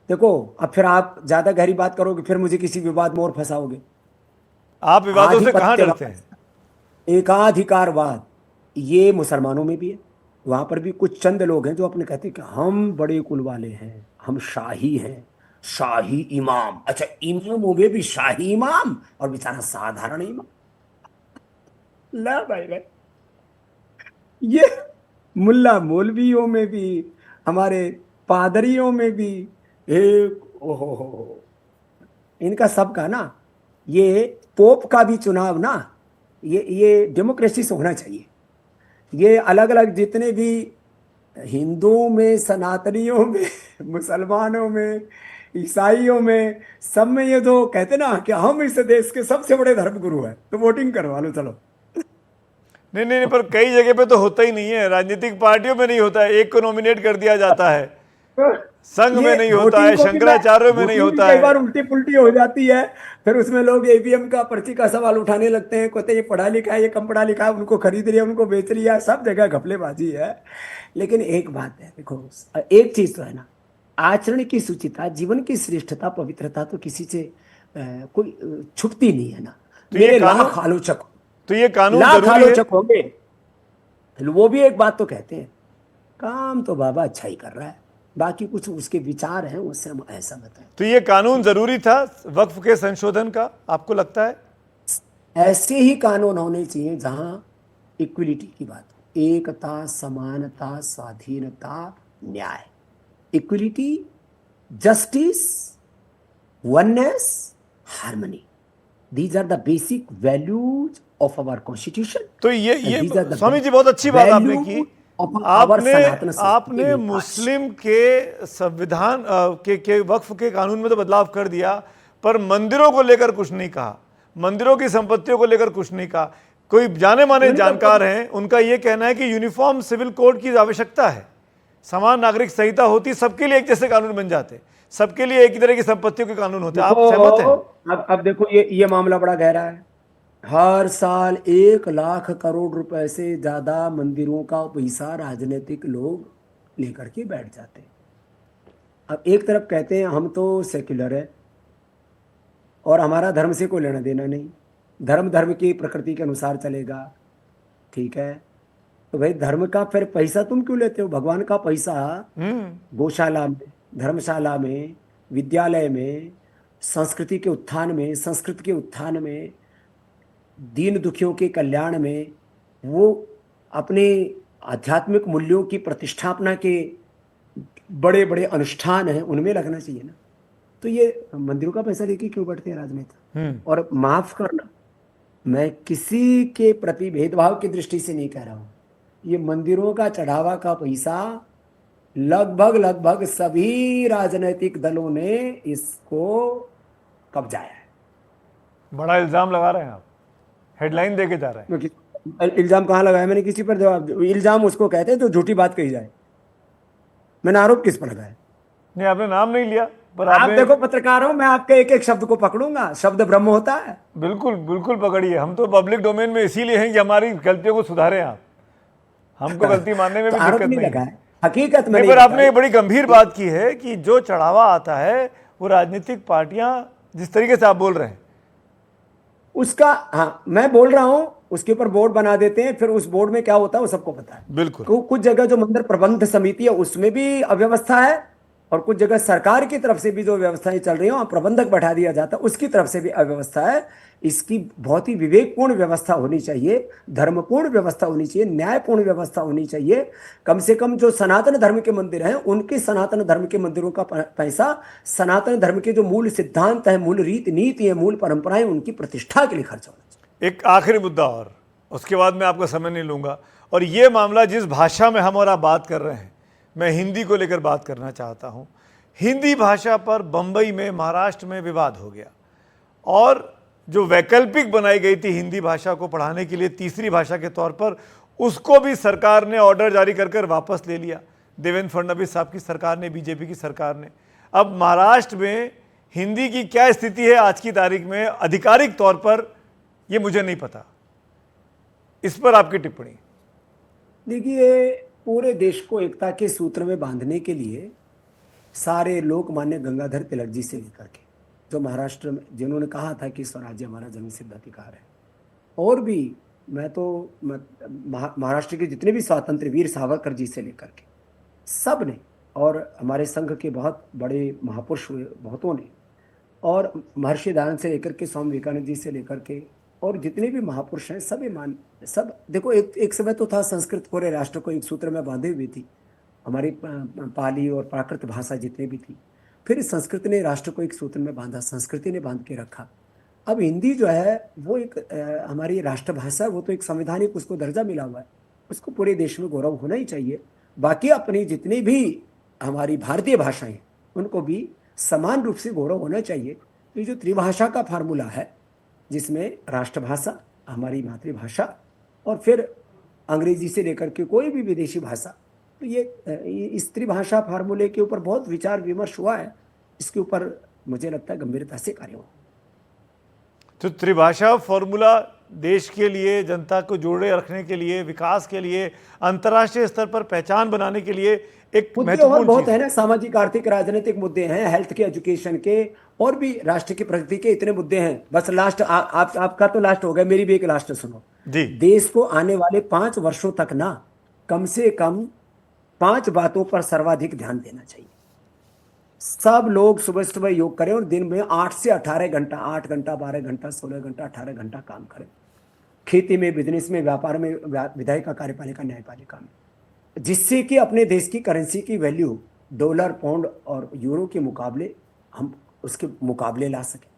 Speaker 2: देखो अब फिर आप ज्यादा गहरी बात करोगे, फिर मुझे किसी विवाद में और फंसाओगे।
Speaker 1: आप विवादों से कहां डरते हैं?
Speaker 2: एकाधिकारवाद ये मुसलमानों में भी है। वहां पर भी कुछ चंद लोग हैं जो अपने कहते हैं कि हम बड़े कुल वाले हैं, हम शाही हैं, शाही इमाम। अच्छा, इमामों में भी शाही इमाम, और बेचारा साधारण इमाम। ला भाई, ये मुल्ला मौलवियों में भी, हमारे पादरियों में भी एक ओहो, इनका सबका ना ये पोप का भी चुनाव ना, ये डेमोक्रेसी से होना चाहिए। ये अलग अलग जितने भी हिंदुओं में, सनातनियों में, मुसलमानों में, ईसाइयों में, सब में ये तो कहते ना कि हम इस देश के सबसे बड़े धर्मगुरु हैं, तो वोटिंग करवा लो चलो।
Speaker 1: नहीं नहीं नहीं, पर कई जगह पे तो होता ही नहीं है, राजनीतिक पार्टियों में नहीं होता है, एक को नॉमिनेट कर दिया जाता है, संघ
Speaker 2: ये
Speaker 1: में नहीं होता
Speaker 2: वोटिंग
Speaker 1: है,
Speaker 2: को भी मैं
Speaker 1: शंकराचार्यों में नहीं
Speaker 2: वोटिंग भी
Speaker 1: होता
Speaker 2: कई
Speaker 1: है।
Speaker 2: बार उल्टी पुल्टी हो जाती है। फिर उसमें लोग ईवीएम का, पर्ची का सवाल उठाने लगते हैं, कहते हैं ये पढ़ा लिखा है, ये कम पढ़ा लिखा है, उनको खरीद लिया, उनको बेच लिया, सब जगह घपलेबाजी है। लेकिन एक बात है, देखो एक चीज तो है ना, आचरण की शुचिता, जीवन की श्रेष्ठता, पवित्रता तो किसी से कोई छुपती नहीं है ना।
Speaker 1: तो ये
Speaker 2: मेरे
Speaker 1: कानून
Speaker 2: लाख आलोचक,
Speaker 1: तो ये कानून
Speaker 2: लाख
Speaker 1: जरूरी है।
Speaker 2: आलोचक होंगे, वो भी एक बात तो कहते हैं, काम तो बाबा अच्छा ही कर रहा है, बाकी कुछ उसके विचार हैं, उससे हम ऐसा बताएं।
Speaker 1: तो ये कानून जरूरी था वक्फ के संशोधन का, आपको लगता है?
Speaker 2: ऐसे ही कानून होने चाहिए जहां इक्विलिटी की बात हो, एकता, समानता, स्वाधीनता, न्याय, equality, justice, oneness, harmony. These are the basic values of our constitution.
Speaker 1: तो ये
Speaker 2: these are the
Speaker 1: Swami ji बहुत अच्छी बात आपने की।
Speaker 2: ऑफ आवर
Speaker 1: आपने
Speaker 2: सनातन संस्कृति
Speaker 1: आपने
Speaker 2: विकास।
Speaker 1: मुस्लिम के संविधान के वक्फ के कानून में तो बदलाव कर दिया, पर मंदिरों को लेकर कुछ नहीं कहा, मंदिरों की संपत्तियों को लेकर कुछ नहीं कहा। कोई जाने माने जानकार हैं, उनका यह कहना है कि यूनिफॉर्म सिविल कोड की आवश्यकता है, समान नागरिक संहिता होती, सबके लिए एक जैसे कानून बन जाते, सबके लिए एक ही तरह की संपत्तियों के कानून होते। आप सहमत हैं?
Speaker 2: अब देखो ये मामला बड़ा गहरा है। हर साल 1 लाख करोड़ रुपए से ज्यादा मंदिरों का पैसा राजनीतिक लोग लेकर के बैठ जाते हैं। अब एक तरफ कहते हैं हम तो सेक्युलर है और हमारा धर्म से कोई लेना देना नहीं, धर्म धर्म की प्रकृति के अनुसार चलेगा, ठीक है। तो भाई धर्म का फिर पैसा तुम क्यों लेते हो? भगवान का पैसा गौशाला में, धर्मशाला में, विद्यालय में, संस्कृति के उत्थान में, संस्कृत के उत्थान में, दीन दुखियों के कल्याण में, वो अपने आध्यात्मिक मूल्यों की प्रतिष्ठापना के बड़े बड़े अनुष्ठान हैं, उनमें लगना चाहिए ना। तो ये मंदिरों का पैसा लेके क्यों बैठते हैं राजनेता? और माफ करना, मैं किसी के प्रति भेदभाव की दृष्टि से नहीं कह रहा हूं, ये मंदिरों का चढ़ावा का पैसा लगभग लगभग सभी राजनीतिक दलों ने इसको कब्जाया है।
Speaker 1: बड़ा इल्जाम लगा रहे हैं आप, हेडलाइन देके जा रहे हैं।
Speaker 2: इल्जाम कहाँ लगाया मैंने? किसी पर जवाब दो। इल्जाम उसको कहते हैं जो झूठी बात कही जाए। मैंने आरोप किस पर लगाया?
Speaker 1: नहीं, आपने नाम नहीं लिया, पर
Speaker 2: आप
Speaker 1: आपने
Speaker 2: देखो पत्रकार हो, मैं आपके एक एक शब्द को पकड़ूंगा, शब्द ब्रह्म होता है।
Speaker 1: बिल्कुल बिल्कुल पकड़िए, हम तो पब्लिक डोमेन में इसीलिए हैं कि हमारी गलतियों को सुधारें आप, हमको गलती मानने में
Speaker 2: तो
Speaker 1: भी
Speaker 2: आरोप
Speaker 1: दिक्कत
Speaker 2: नहीं
Speaker 1: नहीं
Speaker 2: लगा
Speaker 1: है।
Speaker 2: है, हकीकत में
Speaker 1: नहीं,
Speaker 2: नहीं
Speaker 1: पर आपने
Speaker 2: बताई।
Speaker 1: ये बड़ी गंभीर बात की है कि जो चढ़ावा आता है वो राजनीतिक पार्टियां, जिस तरीके से आप बोल रहे हैं
Speaker 2: उसका, हाँ मैं बोल रहा हूं, उसके ऊपर बोर्ड बना देते हैं, फिर उस बोर्ड में क्या होता है वो सबको पता है।
Speaker 1: बिल्कुल।
Speaker 2: कुछ जगह जो मंदिर प्रबंध समिति है उसमें भी अव्यवस्था है, और कुछ जगह सरकार की तरफ से भी जो व्यवस्थाएं चल रही हैं, वहां प्रबंधक बैठा दिया जाता है, उसकी तरफ से भी अव्यवस्था है। इसकी बहुत ही विवेकपूर्ण व्यवस्था होनी चाहिए, धर्मपूर्ण व्यवस्था होनी चाहिए, न्यायपूर्ण व्यवस्था होनी चाहिए। कम से कम जो सनातन धर्म के मंदिर हैं, उनके सनातन धर्म के मंदिरों का पैसा सनातन धर्म के जो मूल सिद्धांत है, मूल रीति नीति है, मूल परंपराएं, उनकी प्रतिष्ठा के लिए खर्च होना चाहिए।
Speaker 1: एक आखिरी मुद्दा और उसके बाद मैं आपका समय नहीं लूंगा, और ये मामला जिस भाषा में हम और आप बात कर रहे हैं, मैं हिंदी को लेकर बात करना चाहता हूं। हिंदी भाषा पर बंबई में, महाराष्ट्र में विवाद हो गया, और जो वैकल्पिक बनाई गई थी हिंदी भाषा को पढ़ाने के लिए तीसरी भाषा के तौर पर, उसको भी सरकार ने ऑर्डर जारी कर वापस ले लिया। देवेंद्र फडणवीस साहब की सरकार ने, बीजेपी की सरकार ने। अब महाराष्ट्र में हिंदी की क्या स्थिति है आज की तारीख में आधिकारिक तौर पर, यह मुझे नहीं पता, इस पर आपकी टिप्पणी।
Speaker 2: देखिए, पूरे देश को एकता के सूत्र में बांधने के लिए सारे लोकमान्य गंगाधर तिलक जी से लेकर के, जो महाराष्ट्र में, जिन्होंने कहा था कि स्वराज्य हमारा जन्मसिद्ध अधिकार है, और भी महाराष्ट्र के जितने भी स्वातंत्र वीर, सावरकर जी से लेकर के सब ने, और हमारे संघ के बहुत बड़े महापुरुष हुए बहुतों ने, और महर्षि दयानंद से लेकर के स्वामी विवेकानंद जी से लेकर के, और जितने भी महापुरुष हैं सब देखो, एक समय तो था संस्कृत पूरे राष्ट्र को एक सूत्र में बांधे हुई थी, हमारी पाली और प्राकृत भाषा जितने भी थी। फिर संस्कृत ने राष्ट्र को एक सूत्र में बांधा, संस्कृति ने बांध के रखा। अब हिंदी जो है वो एक हमारी राष्ट्रभाषा, वो तो एक संवैधानिक उसको दर्जा मिला हुआ है, उसको पूरे देश में गौरव होना ही चाहिए। बाकी अपनी जितनी भी हमारी भारतीय भाषाएं उनको भी समान रूप से गौरव होना चाहिए। तो ये जो त्रिभाषा का फार्मूला है, जिसमें राष्ट्रभाषा, हमारी मातृभाषा और फिर अंग्रेजी से लेकर के कोई भी विदेशी भाषा, तो ये इस त्रिभाषा फार्मूले के ऊपर बहुत विचार विमर्श हुआ है। इसके ऊपर मुझे लगता है गंभीरता से कार्य हो।
Speaker 1: तो त्रिभाषा फॉर्मूला देश के लिए, जनता को जोड़े रखने के लिए, विकास के लिए, अंतर्राष्ट्रीय स्तर पर पहचान बनाने के लिए एक
Speaker 2: मुद्दे और
Speaker 1: महत्वपूर्ण
Speaker 2: बहुत
Speaker 1: चीज
Speaker 2: है ना, सामाजिक आर्थिक राजनीतिक मुद्दे हैं, हेल्थ के, एजुकेशन के, और भी राष्ट्र की प्रगति के इतने मुद्दे हैं। बस लास्ट आपका तो लास्ट हो गया, मेरी भी एक लास्ट सुनो
Speaker 1: जी।
Speaker 2: देश को आने वाले 5 वर्षों तक ना कम से कम 5 बातों पर सर्वाधिक ध्यान देना चाहिए। सब लोग सुबह सुबह योग करें और दिन में 8 से 18 घंटा, 8 घंटा, 12 घंटा, 16 घंटा, 18 घंटा काम करें। खेती में, बिजनेस में, व्यापार में, विधायिका, कार्यपालिका, न्यायपालिका में, जिससे कि अपने देश की करेंसी की वैल्यू डॉलर, पाउंड और यूरो के मुकाबले हम उसके मुकाबले ला सकें।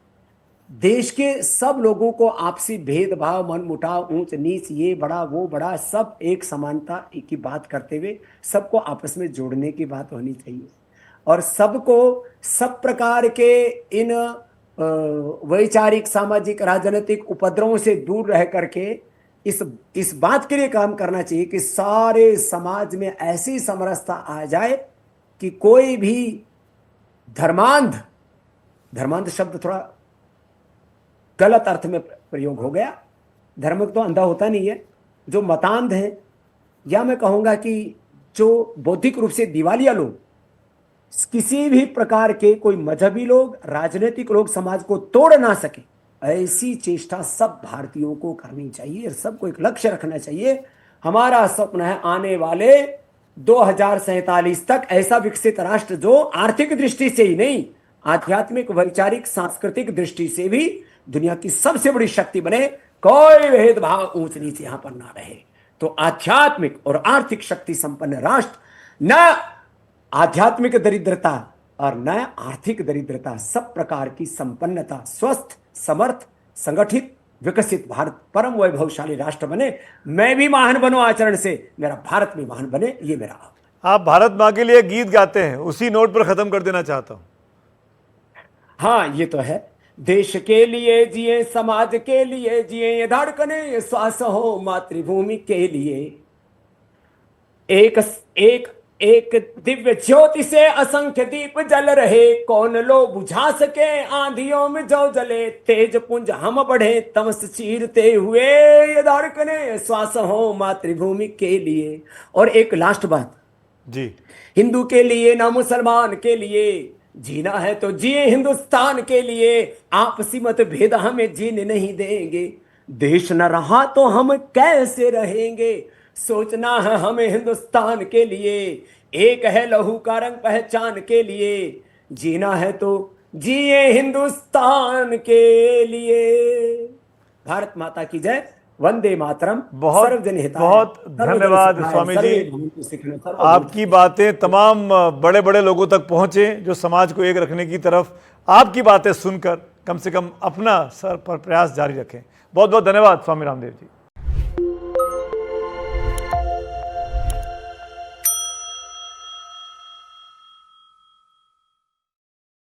Speaker 2: देश के सब लोगों को आपसी भेदभाव, मनमुटाव, ऊंच नीच, ये बड़ा वो बड़ा, सब एक समानता की बात करते हुए सबको आपस में जोड़ने की बात होनी चाहिए। और सबको सब प्रकार के इन वैचारिक, सामाजिक, राजनीतिक उपद्रवों से दूर रह करके इस बात के लिए काम करना चाहिए कि सारे समाज में ऐसी समरसता आ जाए कि कोई भी धर्मांध शब्द थोड़ा गलत अर्थ में प्रयोग हो गया। धर्म तो अंधा होता नहीं है, जो मतांध है, या मैं कहूंगा कि जो बौद्धिक रूप से दिवालिया लोग, किसी भी प्रकार के कोई मजहबी लोग, राजनीतिक लोग समाज को तोड़ ना सके, ऐसी चेष्टा सब भारतीयों को करनी चाहिए और सबको एक लक्ष्य रखना चाहिए। हमारा स्वप्न है आने वाले 2047 तक ऐसा विकसित राष्ट्र जो आर्थिक दृष्टि से ही नहीं, आध्यात्मिक, वैचारिक, सांस्कृतिक दृष्टि से भी दुनिया की सबसे बड़ी शक्ति बने। कोई भेदभाव, ऊंच नीच यहां पर ना रहे। तो आध्यात्मिक और आर्थिक शक्ति संपन्न राष्ट्र, न आध्यात्मिक दरिद्रता और न आर्थिक दरिद्रता, सब प्रकार की संपन्नता, स्वस्थ, समर्थ, संगठित, विकसित भारत परम वैभवशाली राष्ट्र बने। मैं भी महान बनूं आचरण से, मेरा भारत भी महान बने, ये मेरा।
Speaker 1: आप भारत माँ के लिए गीत गाते हैं, उसी नोट पर खत्म कर देना चाहता हूं।
Speaker 2: हाँ, ये तो है। देश के लिए जिए, समाज के लिए जिए, ये धड़कने, ये श्वास हो मातृभूमि के लिए। एक एक एक दिव्य ज्योति से असंख्य दीप जल रहे, कौन लो बुझा सके आंधियों में जो जले। तेज पुंज हम बढ़े तमस चीरते हुए, ये धड़कने श्वास हो मातृभूमि के लिए। और एक लास्ट बात
Speaker 1: जी,
Speaker 2: हिंदू के लिए ना मुसलमान के लिए, जीना है तो जिए हिंदुस्तान के लिए। आपसी मतभेद हमें जीने नहीं देंगे, देश न रहा तो हम कैसे रहेंगे। सोचना है हमें हिंदुस्तान के लिए, एक है लहू का रंग पहचान के लिए। जीना है तो जिए हिंदुस्तान के लिए। भारत माता की जय, वंदे मातरम।
Speaker 1: बहुत बहुत धन्यवाद स्वामी जी। आपकी बातें तमाम बड़े बड़े लोगों तक पहुंचे जो समाज को एक रखने की तरफ। आपकी बातें सुनकर कम से कम अपना सर पर प्रयास जारी रखें। बहुत बहुत धन्यवाद स्वामी रामदेव जी।